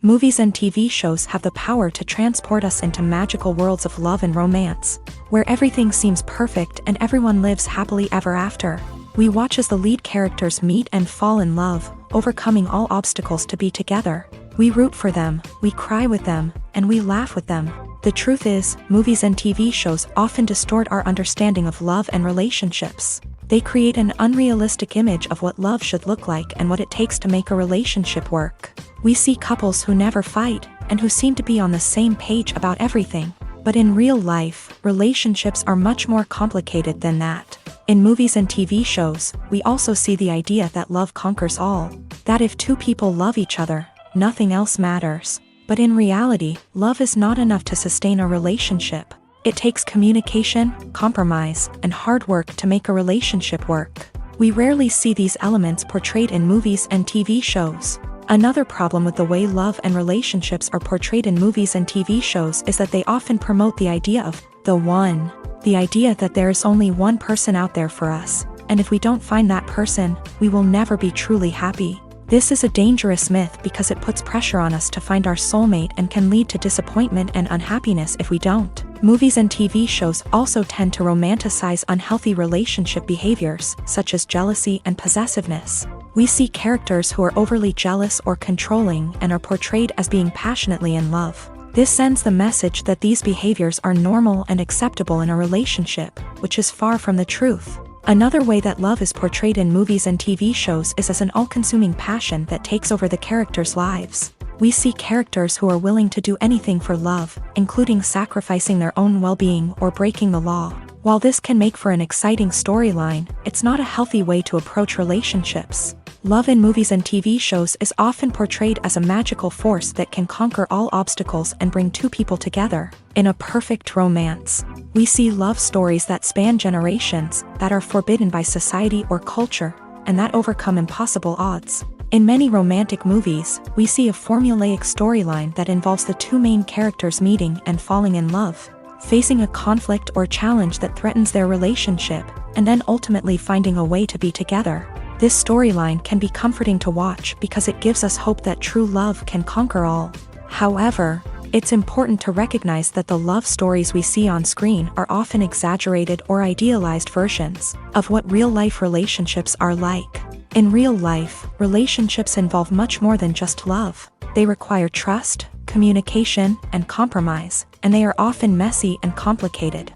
Movies and TV shows have the power to transport us into magical worlds of love and romance, where everything seems perfect and everyone lives happily ever after. We watch as the lead characters meet and fall in love, overcoming all obstacles to be together. We root for them, we cry with them, and we laugh with them. The truth is, movies and TV shows often distort our understanding of love and relationships. They create an unrealistic image of what love should look like and what it takes to make a relationship work. We see couples who never fight, and who seem to be on the same page about everything. But in real life, relationships are much more complicated than that. In movies and TV shows, we also see the idea that love conquers all. That if two people love each other, nothing else matters. But in reality, love is not enough to sustain a relationship. It takes communication, compromise, and hard work to make a relationship work. We rarely see these elements portrayed in movies and TV shows. Another problem with the way love and relationships are portrayed in movies and TV shows is that they often promote the idea of the one. The idea that there is only one person out there for us, and if we don't find that person, we will never be truly happy. This is a dangerous myth because it puts pressure on us to find our soulmate and can lead to disappointment and unhappiness if we don't. Movies and TV shows also tend to romanticize unhealthy relationship behaviors, such as jealousy and possessiveness. We see characters who are overly jealous or controlling and are portrayed as being passionately in love. This sends the message that these behaviors are normal and acceptable in a relationship, which is far from the truth. Another way that love is portrayed in movies and TV shows is as an all-consuming passion that takes over the characters' lives. We see characters who are willing to do anything for love, including sacrificing their own well-being or breaking the law. While this can make for an exciting storyline, it's not a healthy way to approach relationships. Love in movies and TV shows is often portrayed as a magical force that can conquer all obstacles and bring two people together. In a perfect romance, we see love stories that span generations, that are forbidden by society or culture, and that overcome impossible odds. In many romantic movies, we see a formulaic storyline that involves the two main characters meeting and falling in love, facing a conflict or challenge that threatens their relationship, and then ultimately finding a way to be together. This storyline can be comforting to watch because it gives us hope that true love can conquer all. However, it's important to recognize that the love stories we see on screen are often exaggerated or idealized versions of what real-life relationships are like. In real life, relationships involve much more than just love. They require trust, communication, and compromise, and they are often messy and complicated.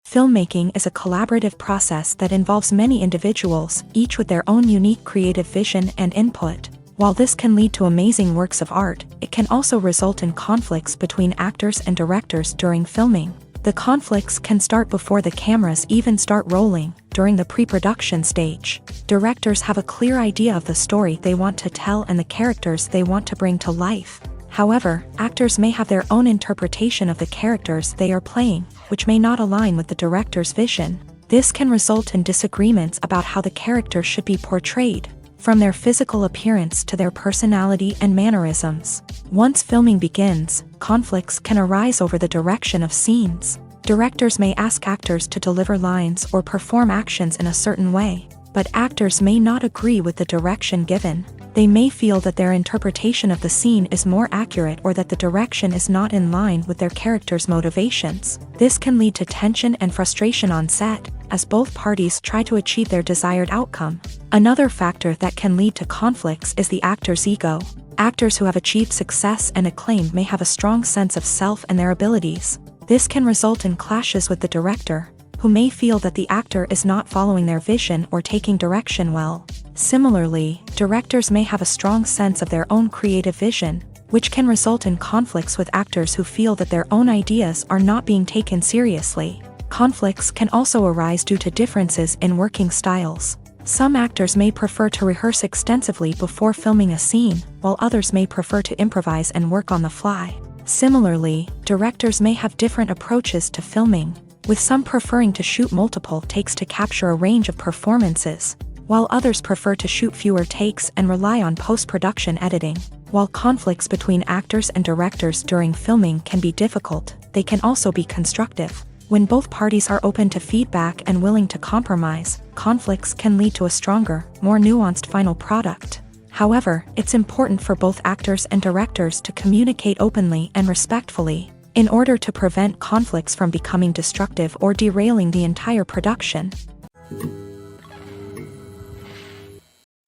Filmmaking is a collaborative process that involves many individuals, each with their own unique creative vision and input. While this can lead to amazing works of art, it can also result in conflicts between actors and directors during filming. The conflicts can start before the cameras even start rolling, during the pre-production stage. Directors have a clear idea of the story they want to tell and the characters they want to bring to life. However, actors may have their own interpretation of the characters they are playing, which may not align with the director's vision. This can result in disagreements about how the character should be portrayed, from their physical appearance to their personality and mannerisms. Once filming begins, conflicts can arise over the direction of scenes. Directors may ask actors to deliver lines or perform actions in a certain way, but actors may not agree with the direction given. They may feel that their interpretation of the scene is more accurate or that the direction is not in line with their character's motivations. This can lead to tension and frustration on set, as both parties try to achieve their desired outcome. Another factor that can lead to conflicts is the actor's ego. Actors who have achieved success and acclaim may have a strong sense of self and their abilities. This can result in clashes with the director, who may feel that the actor is not following their vision or taking direction well. Similarly, directors may have a strong sense of their own creative vision, which can result in conflicts with actors who feel that their own ideas are not being taken seriously. Conflicts can also arise due to differences in working styles. Some actors may prefer to rehearse extensively before filming a scene, while others may prefer to improvise and work on the fly. Similarly, directors may have different approaches to filming, with some preferring to shoot multiple takes to capture a range of performances, while others prefer to shoot fewer takes and rely on post-production editing. While conflicts between actors and directors during filming can be difficult, they can also be constructive. When both parties are open to feedback and willing to compromise, conflicts can lead to a stronger, more nuanced final product. However, it's important for both actors and directors to communicate openly and respectfully, in order to prevent conflicts from becoming destructive or derailing the entire production.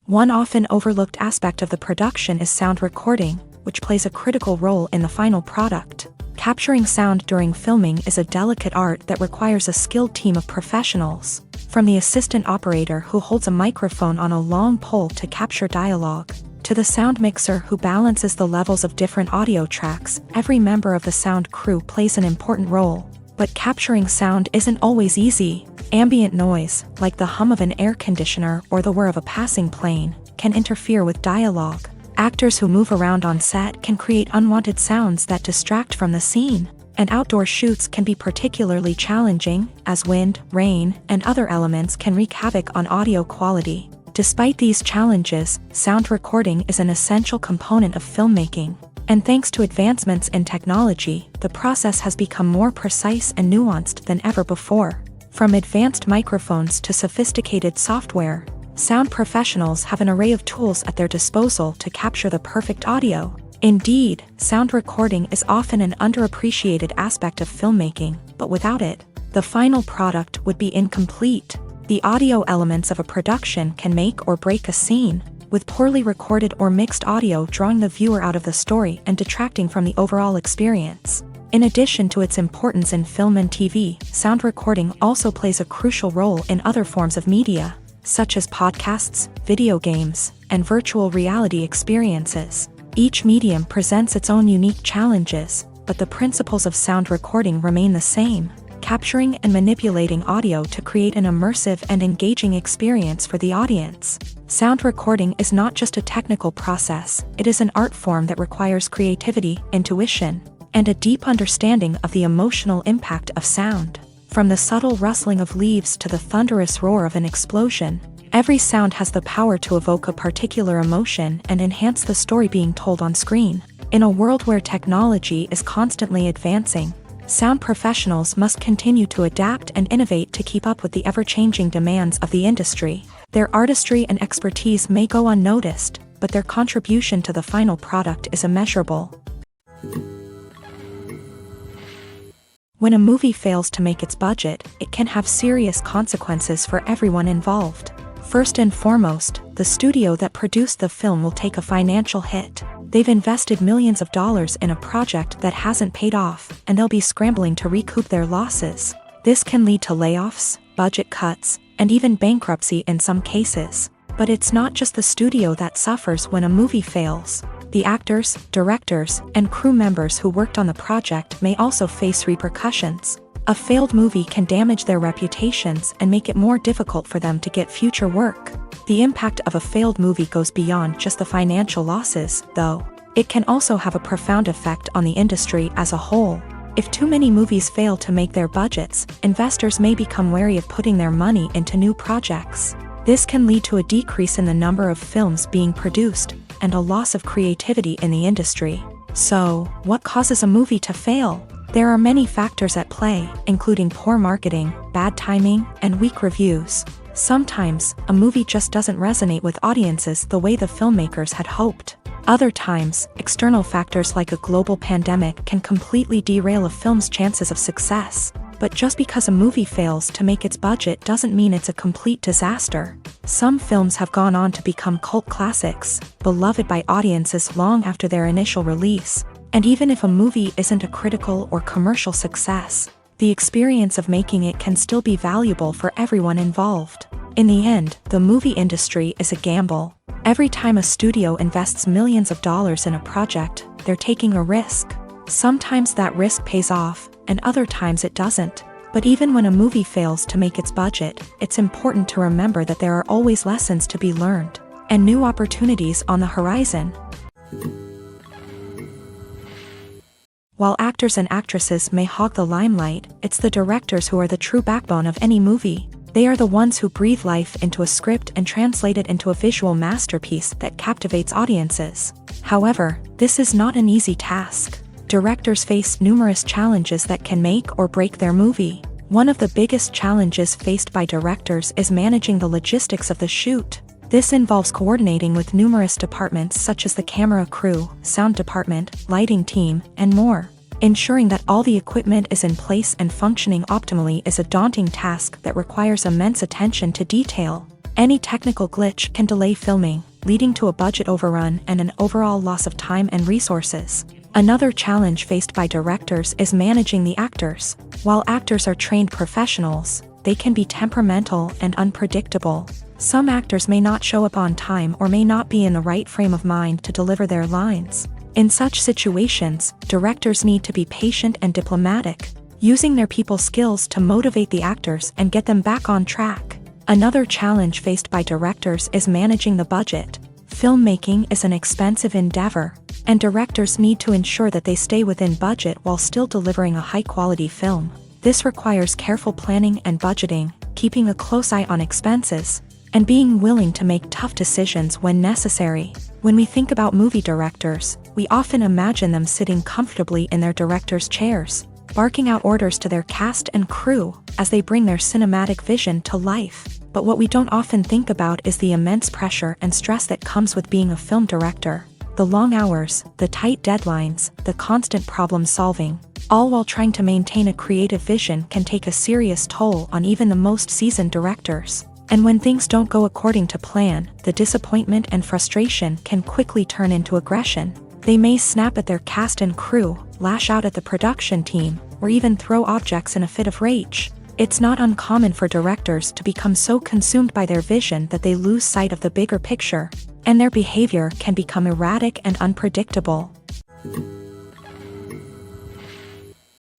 One often overlooked aspect of the production is sound recording, which plays a critical role in the final product. Capturing sound during filming is a delicate art that requires a skilled team of professionals, from the assistant operator who holds a microphone on a long pole to capture dialogue, to the sound mixer who balances the levels of different audio tracks. Every member of the sound crew plays an important role. But capturing sound isn't always easy. Ambient noise, like the hum of an air conditioner or the whir of a passing plane, can interfere with dialogue. Actors who move around on set can create unwanted sounds that distract from the scene, and outdoor shoots can be particularly challenging, as wind, rain, and other elements can wreak havoc on audio quality. Despite these challenges, sound recording is an essential component of filmmaking, and thanks to advancements in technology, the process has become more precise and nuanced than ever before. From advanced microphones to sophisticated software, sound professionals have an array of tools at their disposal to capture the perfect audio. Indeed, sound recording is often an underappreciated aspect of filmmaking, but without it, the final product would be incomplete. The audio elements of a production can make or break a scene, with poorly recorded or mixed audio drawing the viewer out of the story and detracting from the overall experience. In addition to its importance in film and TV, sound recording also plays a crucial role in other forms of media, such as podcasts, video games, and virtual reality experiences. Each medium presents its own unique challenges, but the principles of sound recording remain the same, capturing and manipulating audio to create an immersive and engaging experience for the audience. Sound recording is not just a technical process, it is an art form that requires creativity, intuition, and a deep understanding of the emotional impact of sound. From the subtle rustling of leaves to the thunderous roar of an explosion, every sound has the power to evoke a particular emotion and enhance the story being told on screen. In a world where technology is constantly advancing, sound professionals must continue to adapt and innovate to keep up with the ever-changing demands of the industry. Their artistry and expertise may go unnoticed, but their contribution to the final product is immeasurable. When a movie fails to make its budget, it can have serious consequences for everyone involved. First and foremost, the studio that produced the film will take a financial hit. They've invested millions of dollars in a project that hasn't paid off, and they'll be scrambling to recoup their losses. This can lead to layoffs, budget cuts, and even bankruptcy in some cases. But it's not just the studio that suffers when a movie fails. The actors, directors, and crew members who worked on the project may also face repercussions. A failed movie can damage their reputations and make it more difficult for them to get future work. The impact of a failed movie goes beyond just the financial losses, though. It can also have a profound effect on the industry as a whole. If too many movies fail to make their budgets, investors may become wary of putting their money into new projects. This can lead to a decrease in the number of films being produced, and a loss of creativity in the industry. So, what causes a movie to fail? There are many factors at play, including poor marketing, bad timing, and weak reviews. Sometimes, a movie just doesn't resonate with audiences the way the filmmakers had hoped. Other times, external factors like a global pandemic can completely derail a film's chances of success. But just because a movie fails to make its budget doesn't mean it's a complete disaster. Some films have gone on to become cult classics, beloved by audiences long after their initial release. And even if a movie isn't a critical or commercial success, the experience of making it can still be valuable for everyone involved. In the end, the movie industry is a gamble. Every time a studio invests millions of dollars in a project, they're taking a risk. Sometimes that risk pays off, and other times it doesn't. But even when a movie fails to make its budget, it's important to remember that there are always lessons to be learned, and new opportunities on the horizon. While actors and actresses may hog the limelight, it's the directors who are the true backbone of any movie. They are the ones who breathe life into a script and translate it into a visual masterpiece that captivates audiences. However, this is not an easy task. Directors face numerous challenges that can make or break their movie. One of the biggest challenges faced by directors is managing the logistics of the shoot. This involves coordinating with numerous departments such as the camera crew, sound department, lighting team, and more. Ensuring that all the equipment is in place and functioning optimally is a daunting task that requires immense attention to detail. Any technical glitch can delay filming, leading to a budget overrun and an overall loss of time and resources. Another challenge faced by directors is managing the actors. While actors are trained professionals, they can be temperamental and unpredictable. Some actors may not show up on time or may not be in the right frame of mind to deliver their lines. In such situations, directors need to be patient and diplomatic, using their people skills to motivate the actors and get them back on track. Another challenge faced by directors is managing the budget. Filmmaking is an expensive endeavor, and directors need to ensure that they stay within budget while still delivering a high-quality film. This requires careful planning and budgeting, keeping a close eye on expenses, and being willing to make tough decisions when necessary. When we think about movie directors, we often imagine them sitting comfortably in their director's chairs, barking out orders to their cast and crew as they bring their cinematic vision to life. But what we don't often think about is the immense pressure and stress that comes with being a film director. The long hours, the tight deadlines, the constant problem solving, all while trying to maintain a creative vision can take a serious toll on even the most seasoned directors. And when things don't go according to plan, the disappointment and frustration can quickly turn into aggression. They may snap at their cast and crew, lash out at the production team, or even throw objects in a fit of rage. It's not uncommon for directors to become so consumed by their vision that they lose sight of the bigger picture, and their behavior can become erratic and unpredictable.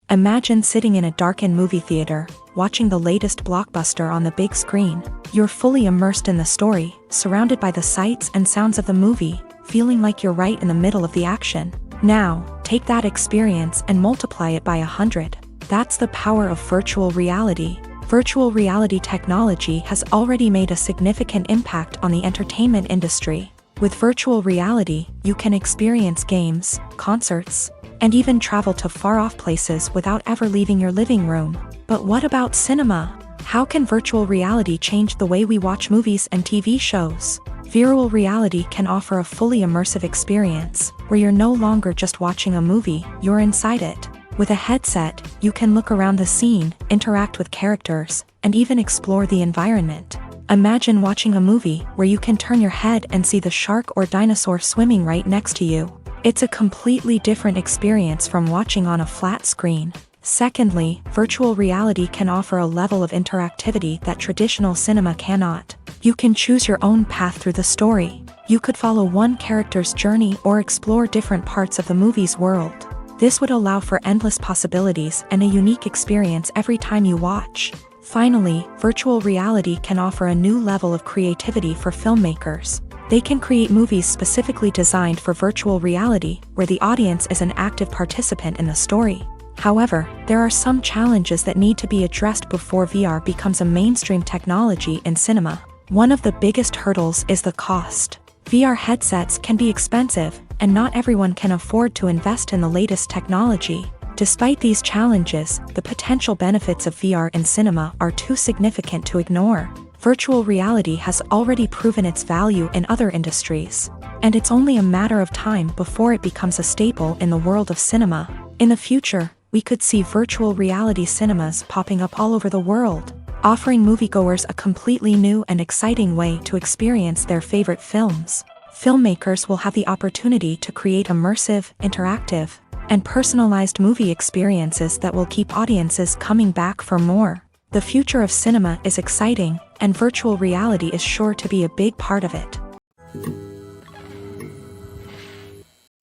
Imagine sitting in a darkened movie theater, watching the latest blockbuster on the big screen. You're fully immersed in the story, surrounded by the sights and sounds of the movie, feeling like you're right in the middle of the action. Now, take that experience and multiply it by 100. That's the power of virtual reality. Virtual reality technology has already made a significant impact on the entertainment industry. With virtual reality, you can experience games, concerts, and even travel to far-off places without ever leaving your living room. But what about cinema? How can virtual reality change the way we watch movies and TV shows? Virtual reality can offer a fully immersive experience, where you're no longer just watching a movie, you're inside it. With a headset, you can look around the scene, interact with characters, and even explore the environment. Imagine watching a movie where you can turn your head and see the shark or dinosaur swimming right next to you. It's a completely different experience from watching on a flat screen. Secondly, virtual reality can offer a level of interactivity that traditional cinema cannot. You can choose your own path through the story. You could follow one character's journey or explore different parts of the movie's world. This would allow for endless possibilities and a unique experience every time you watch. Finally, virtual reality can offer a new level of creativity for filmmakers. They can create movies specifically designed for virtual reality, where the audience is an active participant in the story. However, there are some challenges that need to be addressed before VR becomes a mainstream technology in cinema. One of the biggest hurdles is the cost. VR headsets can be expensive, and not everyone can afford to invest in the latest technology. Despite these challenges, the potential benefits of VR in cinema are too significant to ignore. Virtual reality has already proven its value in other industries, and it's only a matter of time before it becomes a staple in the world of cinema. In the future, we could see virtual reality cinemas popping up all over the world, offering moviegoers a completely new and exciting way to experience their favorite films. Filmmakers will have the opportunity to create immersive, interactive, and personalized movie experiences that will keep audiences coming back for more. The future of cinema is exciting, and virtual reality is sure to be a big part of it.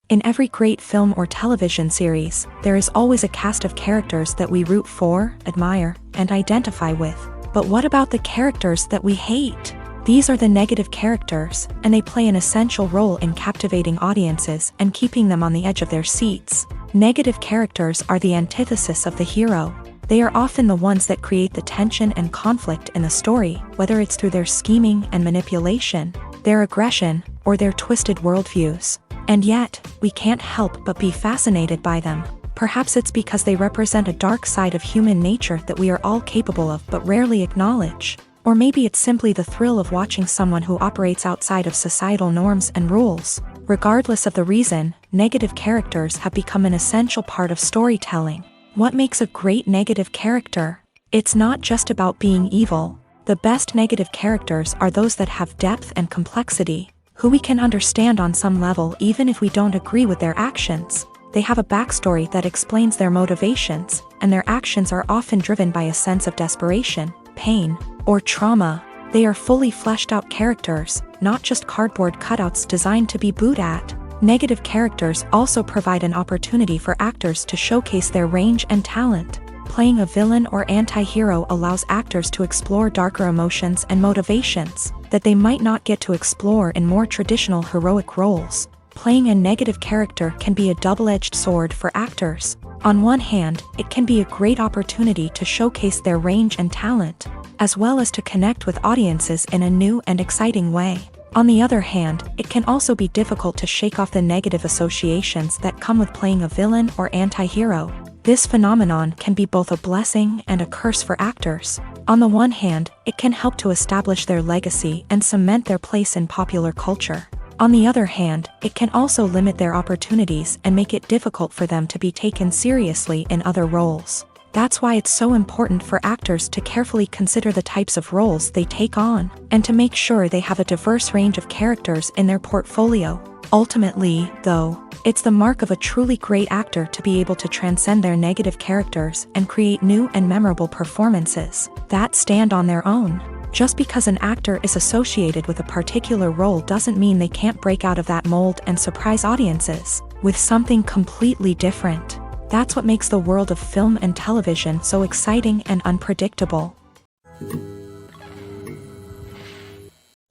In every great film or television series, there is always a cast of characters that we root for, admire, and identify with. But what about the characters that we hate? These are the negative characters, and they play an essential role in captivating audiences and keeping them on the edge of their seats. Negative characters are the antithesis of the hero. They are often the ones that create the tension and conflict in the story, whether it's through their scheming and manipulation, their aggression, or their twisted worldviews. And yet, we can't help but be fascinated by them. Perhaps it's because they represent a dark side of human nature that we are all capable of but rarely acknowledge. Or maybe it's simply the thrill of watching someone who operates outside of societal norms and rules. Regardless of the reason, negative characters have become an essential part of storytelling. What makes a great negative character? It's not just about being evil. The best negative characters are those that have depth and complexity, who we can understand on some level even if we don't agree with their actions. They have a backstory that explains their motivations, and their actions are often driven by a sense of desperation, pain, or trauma. They are fully fleshed out characters, not just cardboard cutouts designed to be booed at. Negative characters also provide an opportunity for actors to showcase their range and talent. Playing a villain or anti-hero allows actors to explore darker emotions and motivations that they might not get to explore in more traditional heroic roles. Playing a negative character can be a double-edged sword for actors. On one hand, it can be a great opportunity to showcase their range and talent, as well as to connect with audiences in a new and exciting way. On the other hand, it can also be difficult to shake off the negative associations that come with playing a villain or anti-hero. This phenomenon can be both a blessing and a curse for actors. On the one hand, it can help to establish their legacy and cement their place in popular culture. On the other hand, it can also limit their opportunities and make it difficult for them to be taken seriously in other roles. That's why it's so important for actors to carefully consider the types of roles they take on, and to make sure they have a diverse range of characters in their portfolio. Ultimately, though, it's the mark of a truly great actor to be able to transcend their negative characters and create new and memorable performances that stand on their own. Just because an actor is associated with a particular role doesn't mean they can't break out of that mold and surprise audiences with something completely different. That's what makes the world of film and television so exciting and unpredictable.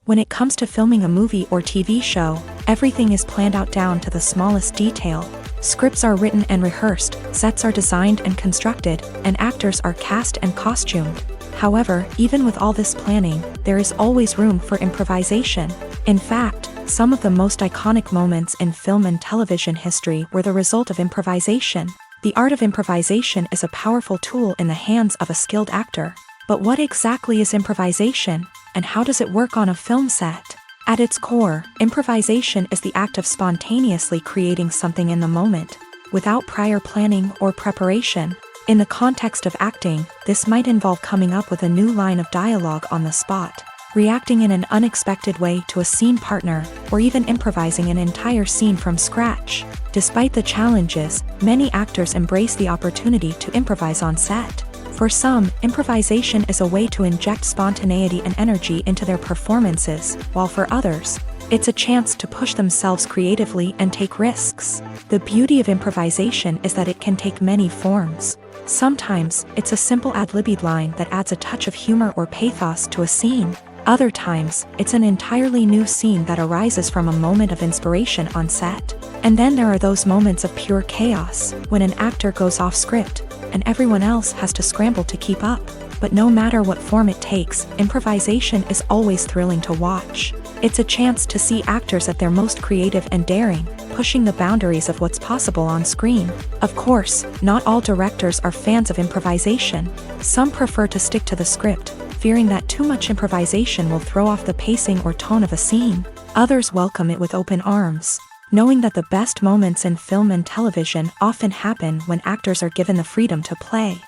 When it comes to filming a movie or TV show, everything is planned out down to the smallest detail. Scripts are written and rehearsed, sets are designed and constructed, and actors are cast and costumed. However, even with all this planning, there is always room for improvisation. In fact, some of the most iconic moments in film and television history were the result of improvisation. The art of improvisation is a powerful tool in the hands of a skilled actor. But what exactly is improvisation, and how does it work on a film set? At its core, improvisation is the act of spontaneously creating something in the moment, without prior planning or preparation. In the context of acting, this might involve coming up with a new line of dialogue on the spot, reacting in an unexpected way to a scene partner, or even improvising an entire scene from scratch. Despite the challenges, many actors embrace the opportunity to improvise on set. For some, improvisation is a way to inject spontaneity and energy into their performances, while for others, it's a chance to push themselves creatively and take risks. The beauty of improvisation is that it can take many forms. Sometimes, it's a simple ad-libbed line that adds a touch of humor or pathos to a scene. Other times, it's an entirely new scene that arises from a moment of inspiration on set. And then there are those moments of pure chaos, when an actor goes off script, and everyone else has to scramble to keep up. But no matter what form it takes, improvisation is always thrilling to watch. It's a chance to see actors at their most creative and daring, pushing the boundaries of what's possible on screen. Of course, not all directors are fans of improvisation. Some prefer to stick to the script, fearing that too much improvisation will throw off the pacing or tone of a scene. Others welcome it with open arms, knowing that the best moments in film and television often happen when actors are given the freedom to play.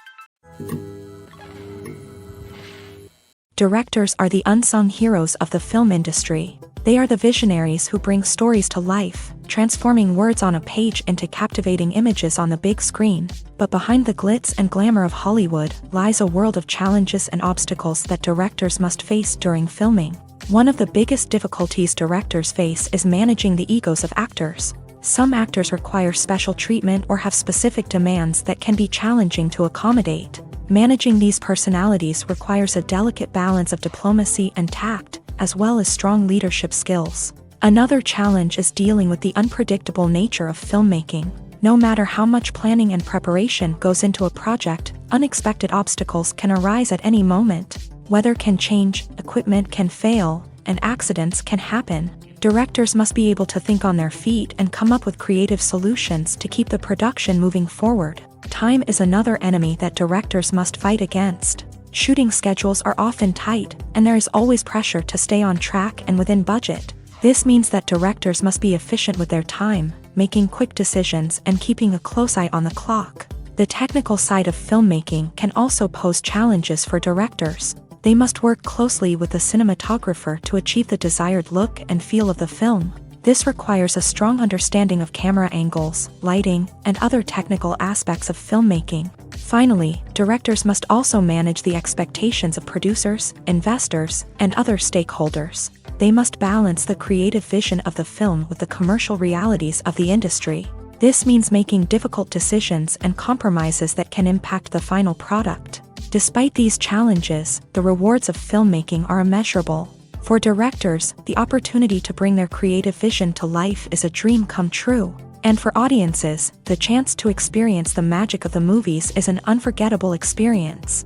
Directors are the unsung heroes of the film industry. They are the visionaries who bring stories to life, transforming words on a page into captivating images on the big screen. But behind the glitz and glamour of Hollywood lies a world of challenges and obstacles that directors must face during filming. One of the biggest difficulties directors face is managing the egos of actors. Some actors require special treatment or have specific demands that can be challenging to accommodate. Managing these personalities requires a delicate balance of diplomacy and tact, as well as strong leadership skills. Another challenge is dealing with the unpredictable nature of filmmaking. No matter how much planning and preparation goes into a project, unexpected obstacles can arise at any moment. Weather can change, equipment can fail, and accidents can happen. Directors must be able to think on their feet and come up with creative solutions to keep the production moving forward. Time is another enemy that directors must fight against. Shooting schedules are often tight, and there is always pressure to stay on track and within budget. This means that directors must be efficient with their time, making quick decisions and keeping a close eye on the clock. The technical side of filmmaking can also pose challenges for directors. They must work closely with the cinematographer to achieve the desired look and feel of the film. This requires a strong understanding of camera angles, lighting, and other technical aspects of filmmaking. Finally, directors must also manage the expectations of producers, investors, and other stakeholders. They must balance the creative vision of the film with the commercial realities of the industry. This means making difficult decisions and compromises that can impact the final product. Despite these challenges, the rewards of filmmaking are immeasurable. For directors, the opportunity to bring their creative vision to life is a dream come true. And for audiences, the chance to experience the magic of the movies is an unforgettable experience.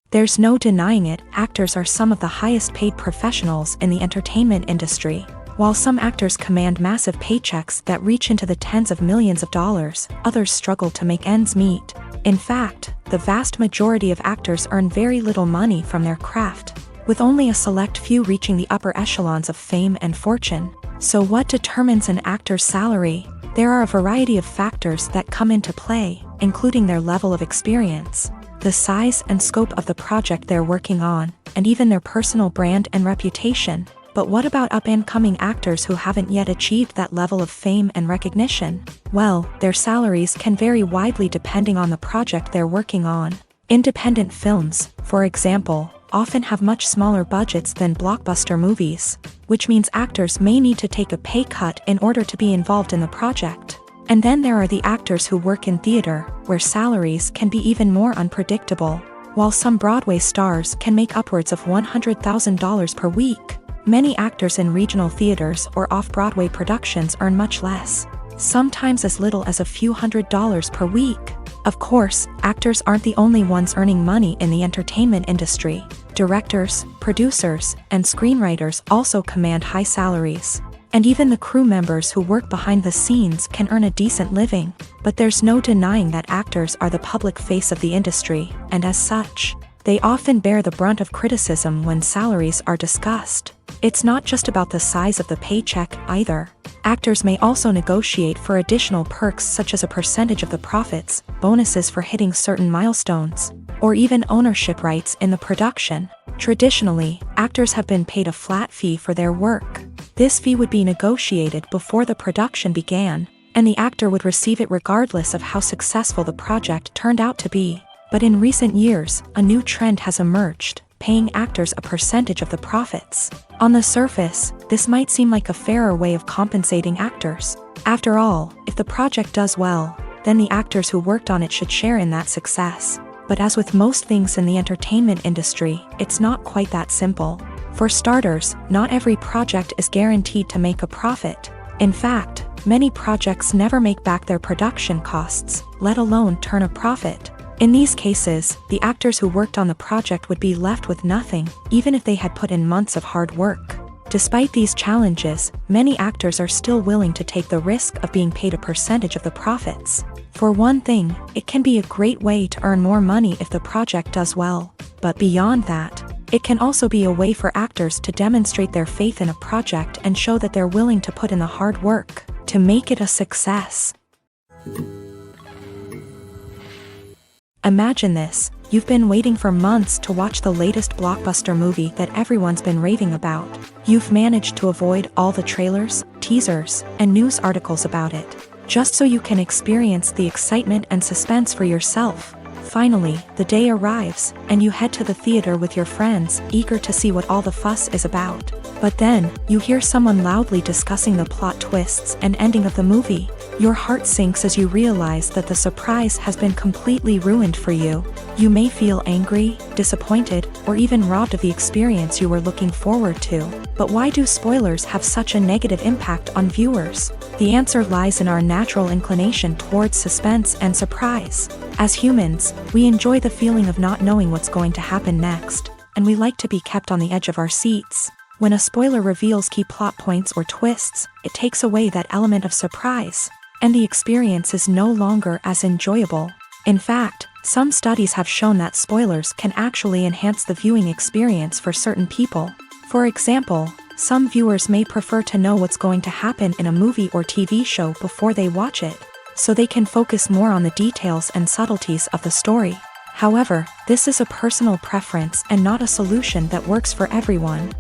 There's no denying it, actors are some of the highest paid professionals in the entertainment industry. While some actors command massive paychecks that reach into the tens of millions of dollars, others struggle to make ends meet. In fact, the vast majority of actors earn very little money from their craft, with only a select few reaching the upper echelons of fame and fortune. So what determines an actor's salary? There are a variety of factors that come into play, including their level of experience, the size and scope of the project they're working on, and even their personal brand and reputation. But what about up-and-coming actors who haven't yet achieved that level of fame and recognition? Well, their salaries can vary widely depending on the project they're working on. Independent films, for example, often have much smaller budgets than blockbuster movies, which means actors may need to take a pay cut in order to be involved in the project. And then there are the actors who work in theater, where salaries can be even more unpredictable. While some Broadway stars can make upwards of $100,000 per week, many actors in regional theaters or off-Broadway productions earn much less, sometimes as little as a few $100s per week. Of course, actors aren't the only ones earning money in the entertainment industry. Directors, producers, and screenwriters also command high salaries. And even the crew members who work behind the scenes can earn a decent living. But there's no denying that actors are the public face of the industry, and as such, they often bear the brunt of criticism when salaries are discussed. It's not just about the size of the paycheck, either. Actors may also negotiate for additional perks such as a percentage of the profits, bonuses for hitting certain milestones, or even ownership rights in the production. Traditionally, actors have been paid a flat fee for their work. This fee would be negotiated before the production began, and the actor would receive it regardless of how successful the project turned out to be. But in recent years, a new trend has emerged, paying actors a percentage of the profits. On the surface, this might seem like a fairer way of compensating actors. After all, if the project does well, then the actors who worked on it should share in that success. But as with most things in the entertainment industry, it's not quite that simple. For starters, not every project is guaranteed to make a profit. In fact, many projects never make back their production costs, let alone turn a profit. In these cases, the actors who worked on the project would be left with nothing, even if they had put in months of hard work. Despite these challenges, many actors are still willing to take the risk of being paid a percentage of the profits. For one thing, it can be a great way to earn more money if the project does well. But beyond that, it can also be a way for actors to demonstrate their faith in a project and show that they're willing to put in the hard work to make it a success. Imagine this, you've been waiting for months to watch the latest blockbuster movie that everyone's been raving about. You've managed to avoid all the trailers, teasers, and news articles about it, just so you can experience the excitement and suspense for yourself. Finally, the day arrives, and you head to the theater with your friends, eager to see what all the fuss is about. But then, you hear someone loudly discussing the plot twists and ending of the movie. Your heart sinks as you realize that the surprise has been completely ruined for you. You may feel angry, disappointed, or even robbed of the experience you were looking forward to. But why do spoilers have such a negative impact on viewers? The answer lies in our natural inclination towards suspense and surprise. As humans, we enjoy the feeling of not knowing what's going to happen next, and we like to be kept on the edge of our seats. When a spoiler reveals key plot points or twists, it takes away that element of surprise, and the experience is no longer as enjoyable. In fact, some studies have shown that spoilers can actually enhance the viewing experience for certain people. For example, some viewers may prefer to know what's going to happen in a movie or TV show before they watch it, so they can focus more on the details and subtleties of the story. However, this is a personal preference and not a solution that works for everyone.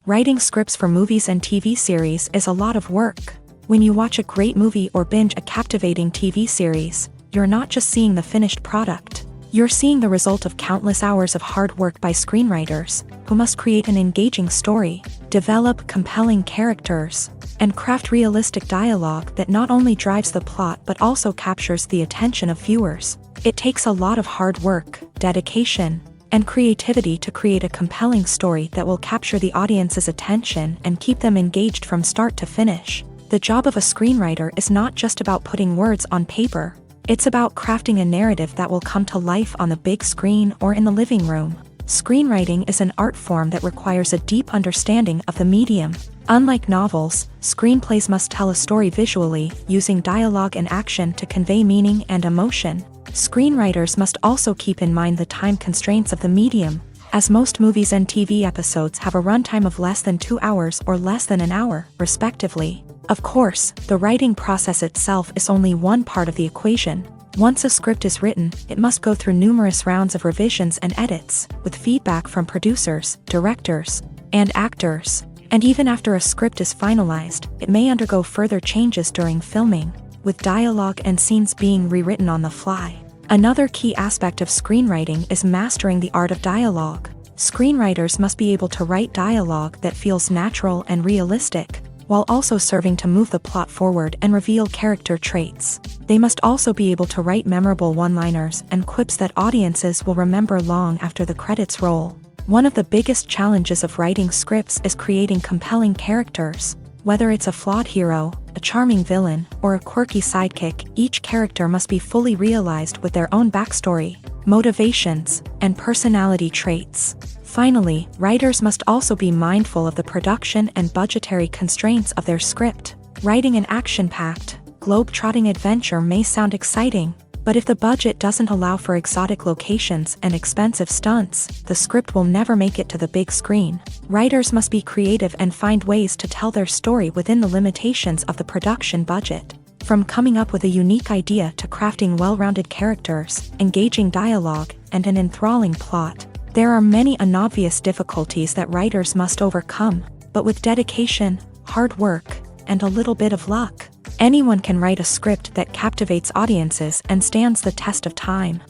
Writing scripts for movies and TV series is a lot of work. When you watch a great movie or binge a captivating TV series, you're not just seeing the finished product. You're seeing the result of countless hours of hard work by screenwriters, who must create an engaging story, develop compelling characters, and craft realistic dialogue that not only drives the plot but also captures the attention of viewers. It takes a lot of hard work, dedication, and creativity to create a compelling story that will capture the audience's attention and keep them engaged from start to finish. The job of a screenwriter is not just about putting words on paper. It's about crafting a narrative that will come to life on the big screen or in the living room. Screenwriting is an art form that requires a deep understanding of the medium. Unlike novels, screenplays must tell a story visually, using dialogue and action to convey meaning and emotion. Screenwriters must also keep in mind the time constraints of the medium, as most movies and TV episodes have a runtime of less than 2 hours or less than an hour, respectively. Of course, the writing process itself is only one part of the equation. Once a script is written, it must go through numerous rounds of revisions and edits, with feedback from producers, directors, and actors. And even after a script is finalized, it may undergo further changes during filming, with dialogue and scenes being rewritten on the fly. Another key aspect of screenwriting is mastering the art of dialogue. Screenwriters must be able to write dialogue that feels natural and realistic, while also serving to move the plot forward and reveal character traits. They must also be able to write memorable one-liners and quips that audiences will remember long after the credits roll. One of the biggest challenges of writing scripts is creating compelling characters. Whether it's a flawed hero, a charming villain, or a quirky sidekick, each character must be fully realized with their own backstory, motivations, and personality traits. Finally, writers must also be mindful of the production and budgetary constraints of their script. Writing an action-packed, globe-trotting adventure may sound exciting, but if the budget doesn't allow for exotic locations and expensive stunts, the script will never make it to the big screen. Writers must be creative and find ways to tell their story within the limitations of the production budget. From coming up with a unique idea to crafting well-rounded characters, engaging dialogue, and an enthralling plot, there are many unobvious difficulties that writers must overcome, but with dedication, hard work, and a little bit of luck, anyone can write a script that captivates audiences and stands the test of time.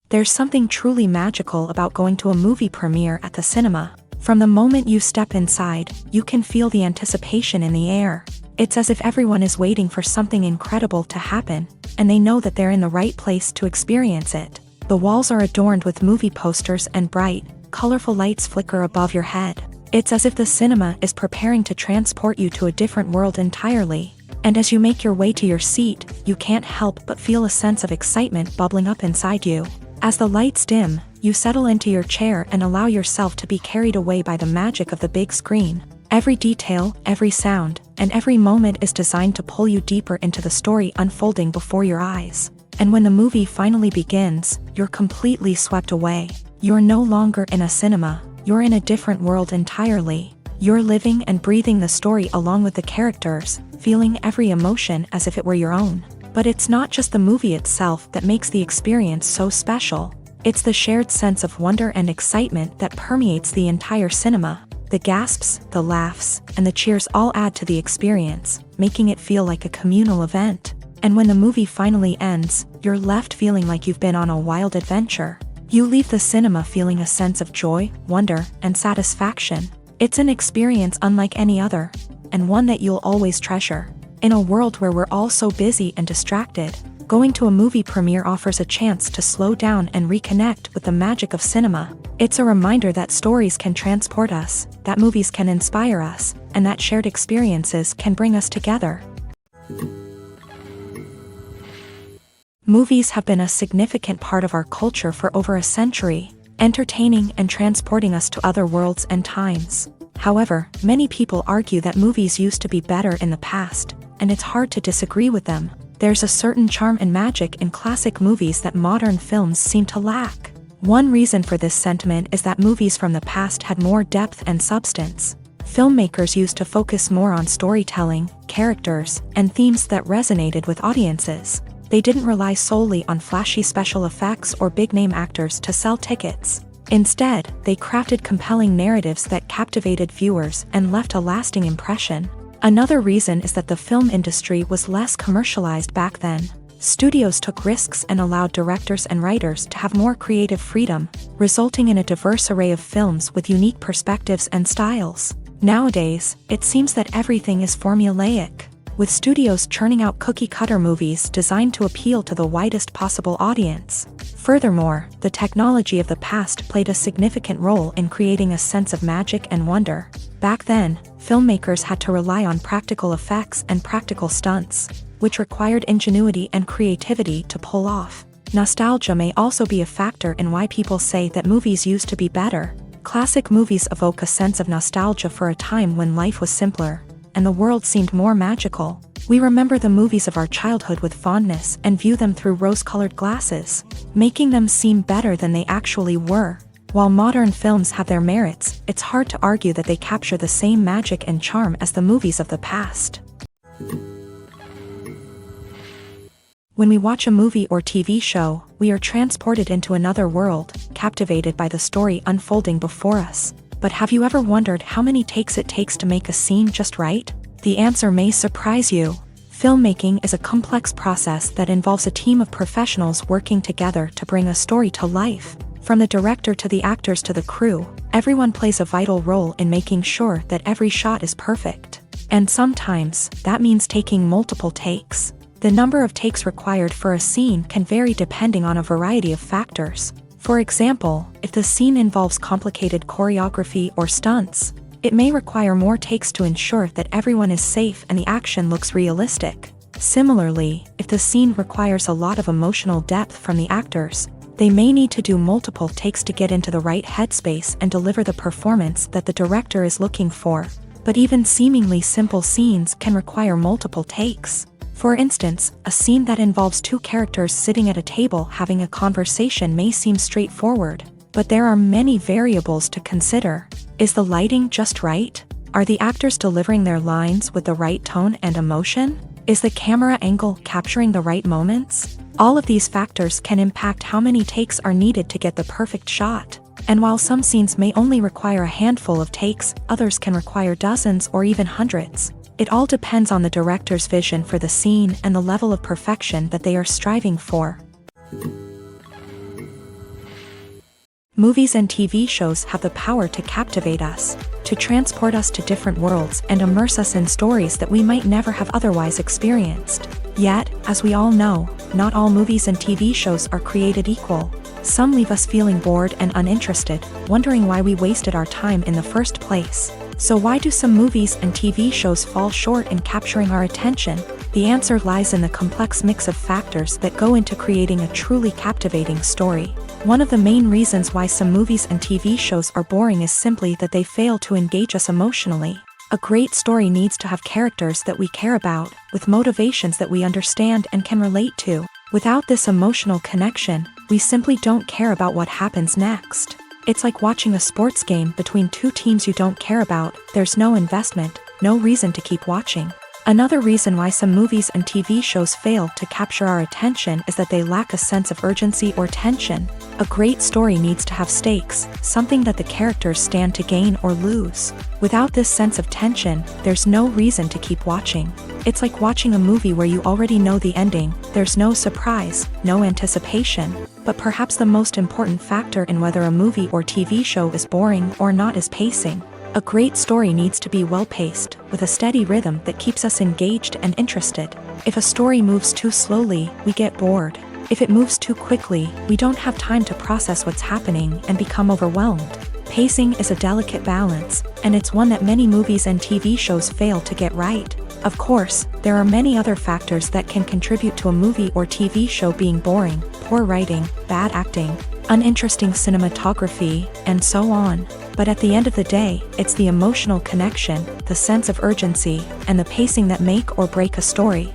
There's something truly magical about going to a movie premiere at the cinema. From the moment you step inside, you can feel the anticipation in the air. It's as if everyone is waiting for something incredible to happen, and they know that they're in the right place to experience it. The walls are adorned with movie posters and bright, colorful lights flicker above your head. It's as if the cinema is preparing to transport you to a different world entirely. And as you make your way to your seat, you can't help but feel a sense of excitement bubbling up inside you. As the lights dim, you settle into your chair and allow yourself to be carried away by the magic of the big screen. Every detail, every sound, and every moment is designed to pull you deeper into the story unfolding before your eyes. And when the movie finally begins, you're completely swept away. You're no longer in a cinema, you're in a different world entirely. You're living and breathing the story along with the characters, feeling every emotion as if it were your own. But it's not just the movie itself that makes the experience so special. It's the shared sense of wonder and excitement that permeates the entire cinema. The gasps, the laughs, and the cheers all add to the experience, making it feel like a communal event. And when the movie finally ends, you're left feeling like you've been on a wild adventure. You leave the cinema feeling a sense of joy, wonder, and satisfaction. It's an experience unlike any other, and one that you'll always treasure. In a world where we're all so busy and distracted, going to a movie premiere offers a chance to slow down and reconnect with the magic of cinema. It's a reminder that stories can transport us, that movies can inspire us, and that shared experiences can bring us together. Movies have been a significant part of our culture for over a century, entertaining and transporting us to other worlds and times. However, many people argue that movies used to be better in the past, and it's hard to disagree with them. There's a certain charm and magic in classic movies that modern films seem to lack. One reason for this sentiment is that movies from the past had more depth and substance. Filmmakers used to focus more on storytelling, characters, and themes that resonated with audiences. They didn't rely solely on flashy special effects or big-name actors to sell tickets. Instead, they crafted compelling narratives that captivated viewers and left a lasting impression. Another reason is that the film industry was less commercialized back then. Studios took risks and allowed directors and writers to have more creative freedom, resulting in a diverse array of films with unique perspectives and styles. Nowadays, it seems that everything is formulaic, with studios churning out cookie-cutter movies designed to appeal to the widest possible audience. Furthermore, the technology of the past played a significant role in creating a sense of magic and wonder. Back then, filmmakers had to rely on practical effects and practical stunts, which required ingenuity and creativity to pull off. Nostalgia may also be a factor in why people say that movies used to be better. Classic movies evoke a sense of nostalgia for a time when life was simpler, and the world seemed more magical. We remember the movies of our childhood with fondness and view them through rose-colored glasses, making them seem better than they actually were. While modern films have their merits, it's hard to argue that they capture the same magic and charm as the movies of the past. When we watch a movie or TV show, we are transported into another world, captivated by the story unfolding before us. But have you ever wondered how many takes it takes to make a scene just right? The answer may surprise you. Filmmaking is a complex process that involves a team of professionals working together to bring a story to life. From the director to the actors to the crew, everyone plays a vital role in making sure that every shot is perfect. And sometimes, that means taking multiple takes. The number of takes required for a scene can vary depending on a variety of factors. For example, if the scene involves complicated choreography or stunts, it may require more takes to ensure that everyone is safe and the action looks realistic. Similarly, if the scene requires a lot of emotional depth from the actors, they may need to do multiple takes to get into the right headspace and deliver the performance that the director is looking for. But even seemingly simple scenes can require multiple takes. For instance, a scene that involves two characters sitting at a table having a conversation may seem straightforward, but there are many variables to consider. Is the lighting just right? Are the actors delivering their lines with the right tone and emotion? Is the camera angle capturing the right moments? All of these factors can impact how many takes are needed to get the perfect shot. And while some scenes may only require a handful of takes, others can require dozens or even hundreds. It all depends on the director's vision for the scene and the level of perfection that they are striving for. Movies and TV shows have the power to captivate us, to transport us to different worlds and immerse us in stories that we might never have otherwise experienced. Yet, as we all know, not all movies and TV shows are created equal. Some leave us feeling bored and uninterested, wondering why we wasted our time in the first place. So why do some movies and TV shows fall short in capturing our attention? The answer lies in the complex mix of factors that go into creating a truly captivating story. One of the main reasons why some movies and TV shows are boring is simply that they fail to engage us emotionally. A great story needs to have characters that we care about, with motivations that we understand and can relate to. Without this emotional connection, we simply don't care about what happens next. It's like watching a sports game between two teams you don't care about. There's no investment, no reason to keep watching. Another reason why some movies and TV shows fail to capture our attention is that they lack a sense of urgency or tension. A great story needs to have stakes, something that the characters stand to gain or lose. Without this sense of tension, there's no reason to keep watching. It's like watching a movie where you already know the ending. There's no surprise, no anticipation. But perhaps the most important factor in whether a movie or TV show is boring or not is pacing. A great story needs to be well-paced, with a steady rhythm that keeps us engaged and interested. If a story moves too slowly, we get bored. If it moves too quickly, we don't have time to process what's happening and become overwhelmed. Pacing is a delicate balance, and it's one that many movies and TV shows fail to get right. Of course, there are many other factors that can contribute to a movie or TV show being boring: poor writing, bad acting, uninteresting cinematography, and so on. But at the end of the day, it's the emotional connection, the sense of urgency, and the pacing that make or break a story.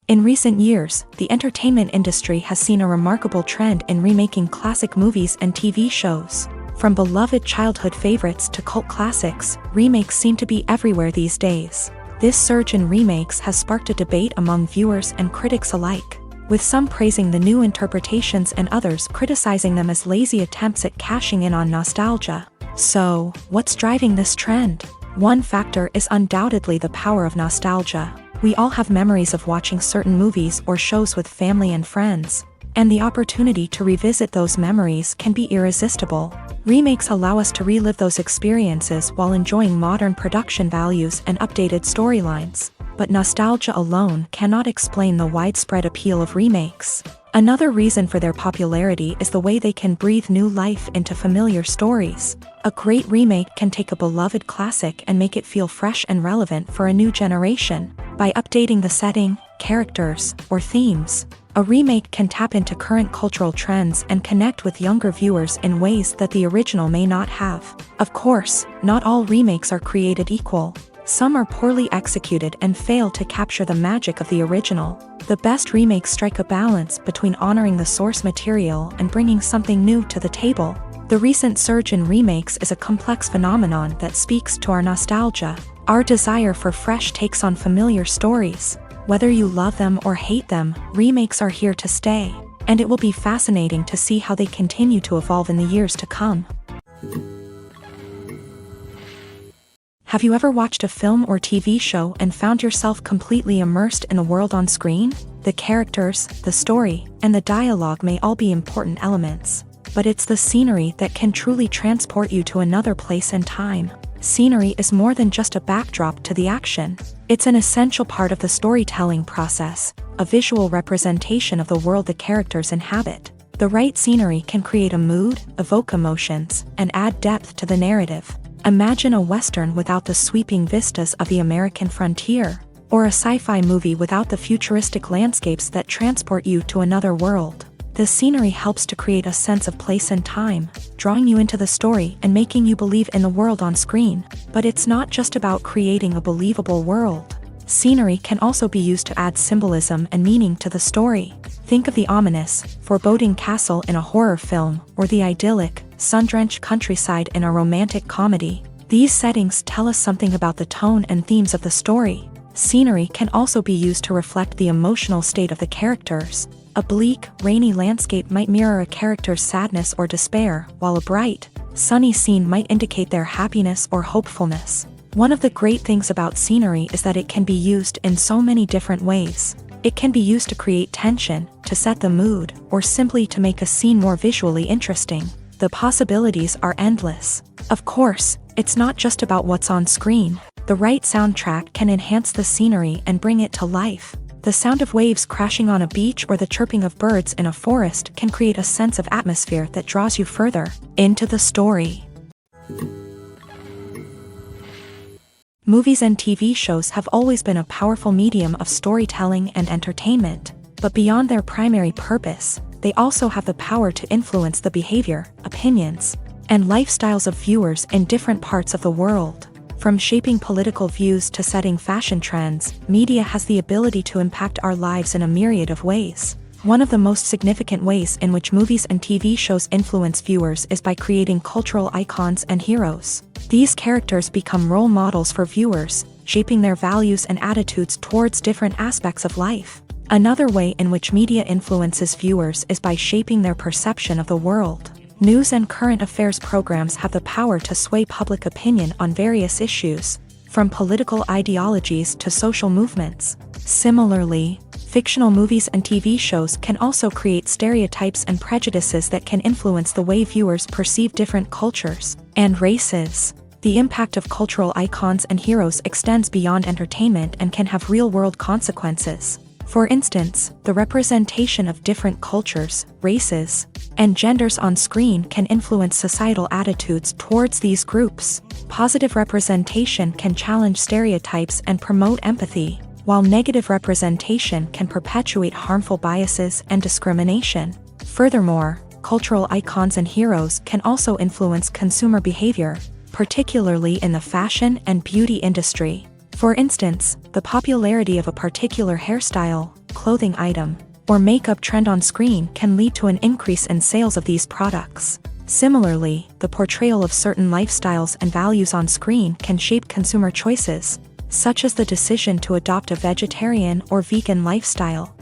In recent years, the entertainment industry has seen a remarkable trend in remaking classic movies and TV shows. From beloved childhood favorites to cult classics, remakes seem to be everywhere these days. This surge in remakes has sparked a debate among viewers and critics alike, with some praising the new interpretations and others criticizing them as lazy attempts at cashing in on nostalgia. So, what's driving this trend? One factor is undoubtedly the power of nostalgia. We all have memories of watching certain movies or shows with family and friends, and the opportunity to revisit those memories can be irresistible. Remakes allow us to relive those experiences while enjoying modern production values and updated storylines. But nostalgia alone cannot explain the widespread appeal of remakes. Another reason for their popularity is the way they can breathe new life into familiar stories. A great remake can take a beloved classic and make it feel fresh and relevant for a new generation. By updating the setting, characters, or themes, a remake can tap into current cultural trends and connect with younger viewers in ways that the original may not have. Of course, not all remakes are created equal. Some are poorly executed and fail to capture the magic of the original. The best remakes strike a balance between honoring the source material and bringing something new to the table. The recent surge in remakes is a complex phenomenon that speaks to our nostalgia, our desire for fresh takes on familiar stories. Whether you love them or hate them, remakes are here to stay, and it will be fascinating to see how they continue to evolve in the years to come. Have you ever watched a film or TV show and found yourself completely immersed in the world on screen? The characters, the story, and the dialogue may all be important elements, but it's the scenery that can truly transport you to another place and time. Scenery is more than just a backdrop to the action. It's an essential part of the storytelling process, a visual representation of the world the characters inhabit. The right scenery can create a mood, evoke emotions, and add depth to the narrative. Imagine a Western without the sweeping vistas of the American frontier, or a sci-fi movie without the futuristic landscapes that transport you to another world. The scenery helps to create a sense of place and time, drawing you into the story and making you believe in the world on screen. But it's not just about creating a believable world. Scenery can also be used to add symbolism and meaning to the story. Think of the ominous, foreboding castle in a horror film, or the idyllic, sun-drenched countryside in a romantic comedy. These settings tell us something about the tone and themes of the story. Scenery can also be used to reflect the emotional state of the characters. A bleak, rainy landscape might mirror a character's sadness or despair, while a bright, sunny scene might indicate their happiness or hopefulness. One of the great things about scenery is that it can be used in so many different ways. It can be used to create tension, to set the mood, or simply to make a scene more visually interesting. The possibilities are endless. Of course, it's not just about what's on screen. The right soundtrack can enhance the scenery and bring it to life. The sound of waves crashing on a beach or the chirping of birds in a forest can create a sense of atmosphere that draws you further into the story. Movies and TV shows have always been a powerful medium of storytelling and entertainment, but beyond their primary purpose, they also have the power to influence the behavior, opinions, and lifestyles of viewers in different parts of the world. From shaping political views to setting fashion trends, media has the ability to impact our lives in a myriad of ways. One of the most significant ways in which movies and TV shows influence viewers is by creating cultural icons and heroes. These characters become role models for viewers, shaping their values and attitudes towards different aspects of life. Another way in which media influences viewers is by shaping their perception of the world. News and current affairs programs have the power to sway public opinion on various issues, from political ideologies to social movements. Similarly, fictional movies and TV shows can also create stereotypes and prejudices that can influence the way viewers perceive different cultures and races. The impact of cultural icons and heroes extends beyond entertainment and can have real-world consequences. For instance, the representation of different cultures, races, and genders on screen can influence societal attitudes towards these groups. Positive representation can challenge stereotypes and promote empathy, while negative representation can perpetuate harmful biases and discrimination. Furthermore, cultural icons and heroes can also influence consumer behavior, particularly in the fashion and beauty industry. For instance, the popularity of a particular hairstyle, clothing item, or makeup trend on screen can lead to an increase in sales of these products. Similarly, the portrayal of certain lifestyles and values on screen can shape consumer choices, such as the decision to adopt a vegetarian or vegan lifestyle.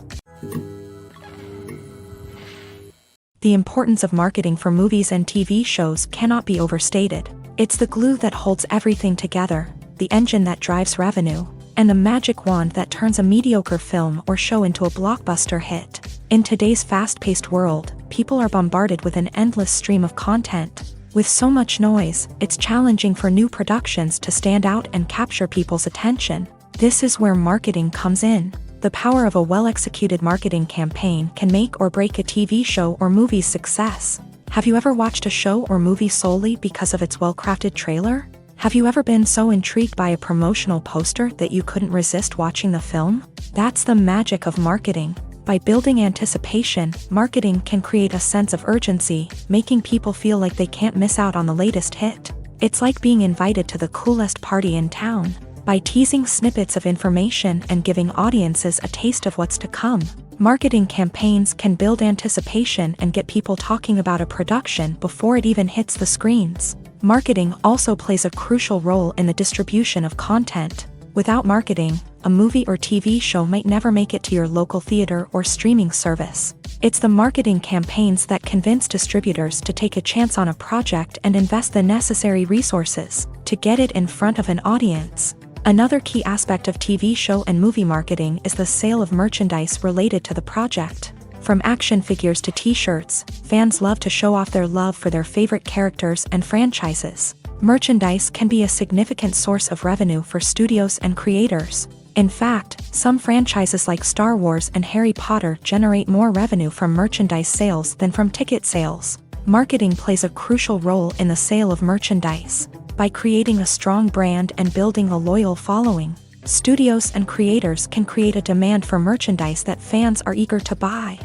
The importance of marketing for movies and TV shows cannot be overstated. It's the glue that holds everything together, the engine that drives revenue, and the magic wand that turns a mediocre film or show into a blockbuster hit. In today's fast-paced world, people are bombarded with an endless stream of content. With so much noise, it's challenging for new productions to stand out and capture people's attention. This is where marketing comes in. The power of a well-executed marketing campaign can make or break a TV show or movie's success. Have you ever watched a show or movie solely because of its well-crafted trailer? Have you ever been so intrigued by a promotional poster that you couldn't resist watching the film? That's the magic of marketing. By building anticipation, marketing can create a sense of urgency, making people feel like they can't miss out on the latest hit. It's like being invited to the coolest party in town. By teasing snippets of information and giving audiences a taste of what's to come, marketing campaigns can build anticipation and get people talking about a production before it even hits the screens. Marketing also plays a crucial role in the distribution of content. Without marketing, a movie or TV show might never make it to your local theater or streaming service. It's the marketing campaigns that convince distributors to take a chance on a project and invest the necessary resources to get it in front of an audience. Another key aspect of TV show and movie marketing is the sale of merchandise related to the project. From action figures to t-shirts, fans love to show off their love for their favorite characters and franchises. Merchandise can be a significant source of revenue for studios and creators. In fact, some franchises like Star Wars and Harry Potter generate more revenue from merchandise sales than from ticket sales. Marketing plays a crucial role in the sale of merchandise. By creating a strong brand and building a loyal following, studios and creators can create a demand for merchandise that fans are eager to buy.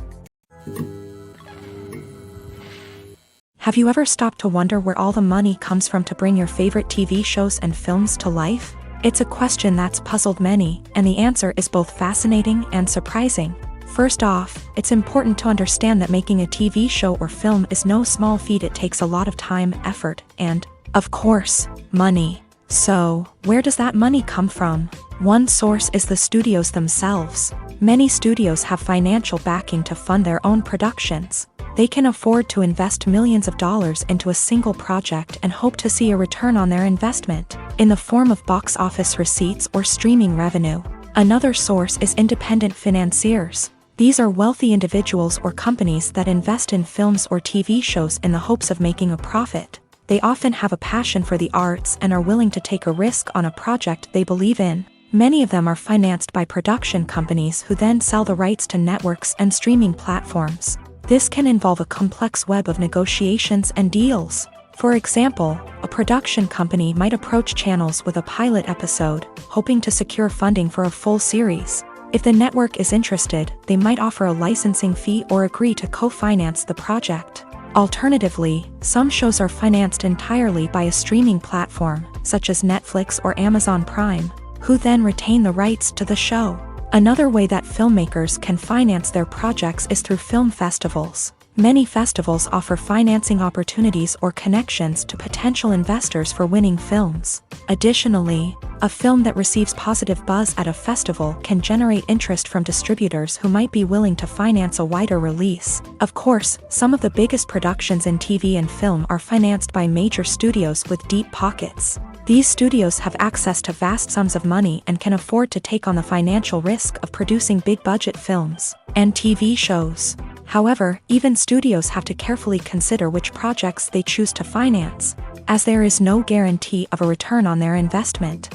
Have you ever stopped to wonder where all the money comes from to bring your favorite TV shows and films to life? It's a question that's puzzled many, and the answer is both fascinating and surprising. First off, it's important to understand that making a TV show or film is no small feat. It takes a lot of time, effort, and, of course, money. So, where does that money come from? One source is the studios themselves. Many studios have financial backing to fund their own productions. They can afford to invest millions of dollars into a single project and hope to see a return on their investment, in the form of box office receipts or streaming revenue. Another source is independent financiers. These are wealthy individuals or companies that invest in films or TV shows in the hopes of making a profit. They often have a passion for the arts and are willing to take a risk on a project they believe in. Many of them are financed by production companies who then sell the rights to networks and streaming platforms. This can involve a complex web of negotiations and deals. For example, a production company might approach channels with a pilot episode, hoping to secure funding for a full series. If the network is interested, they might offer a licensing fee or agree to co-finance the project. Alternatively, some shows are financed entirely by a streaming platform, such as Netflix or Amazon Prime, who then retain the rights to the show. Another way that filmmakers can finance their projects is through film festivals. Many festivals offer financing opportunities or connections to potential investors for winning films. Additionally, a film that receives positive buzz at a festival can generate interest from distributors who might be willing to finance a wider release. Of course, some of the biggest productions in TV and film are financed by major studios with deep pockets. These studios have access to vast sums of money and can afford to take on the financial risk of producing big-budget films and TV shows. However, even studios have to carefully consider which projects they choose to finance, as there is no guarantee of a return on their investment.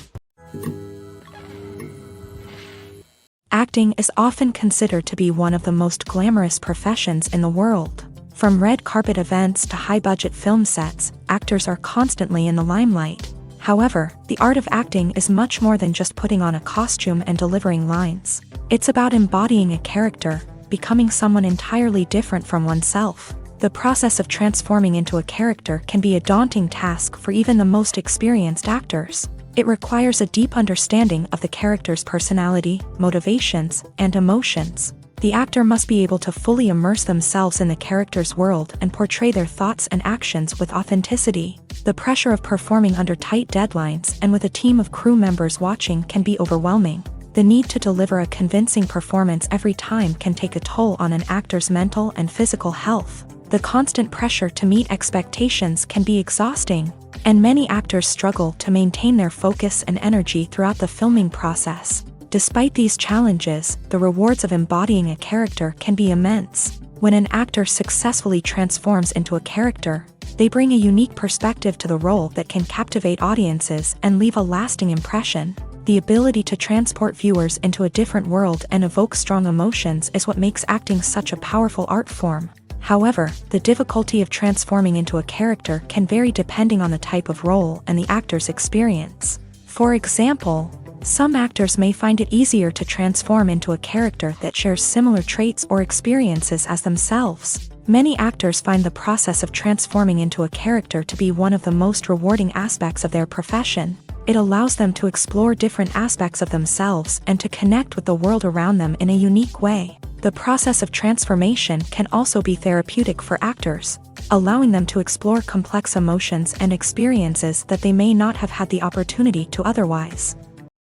Acting is often considered to be one of the most glamorous professions in the world. From red carpet events to high-budget film sets, actors are constantly in the limelight. However, the art of acting is much more than just putting on a costume and delivering lines. It's about embodying a character, becoming someone entirely different from oneself. The process of transforming into a character can be a daunting task for even the most experienced actors. It requires a deep understanding of the character's personality, motivations, and emotions. The actor must be able to fully immerse themselves in the character's world and portray their thoughts and actions with authenticity. The pressure of performing under tight deadlines and with a team of crew members watching can be overwhelming. The need to deliver a convincing performance every time can take a toll on an actor's mental and physical health. The constant pressure to meet expectations can be exhausting. and many actors struggle to maintain their focus and energy throughout the filming process. Despite these challenges, the rewards of embodying a character can be immense. When an actor successfully transforms into a character, they bring a unique perspective to the role that can captivate audiences and leave a lasting impression. The ability to transport viewers into a different world and evoke strong emotions is what makes acting such a powerful art form. However, the difficulty of transforming into a character can vary depending on the type of role and the actor's experience. For example, some actors may find it easier to transform into a character that shares similar traits or experiences as themselves. Many actors find the process of transforming into a character to be one of the most rewarding aspects of their profession. It allows them to explore different aspects of themselves and to connect with the world around them in a unique way. The process of transformation can also be therapeutic for actors, allowing them to explore complex emotions and experiences that they may not have had the opportunity to otherwise.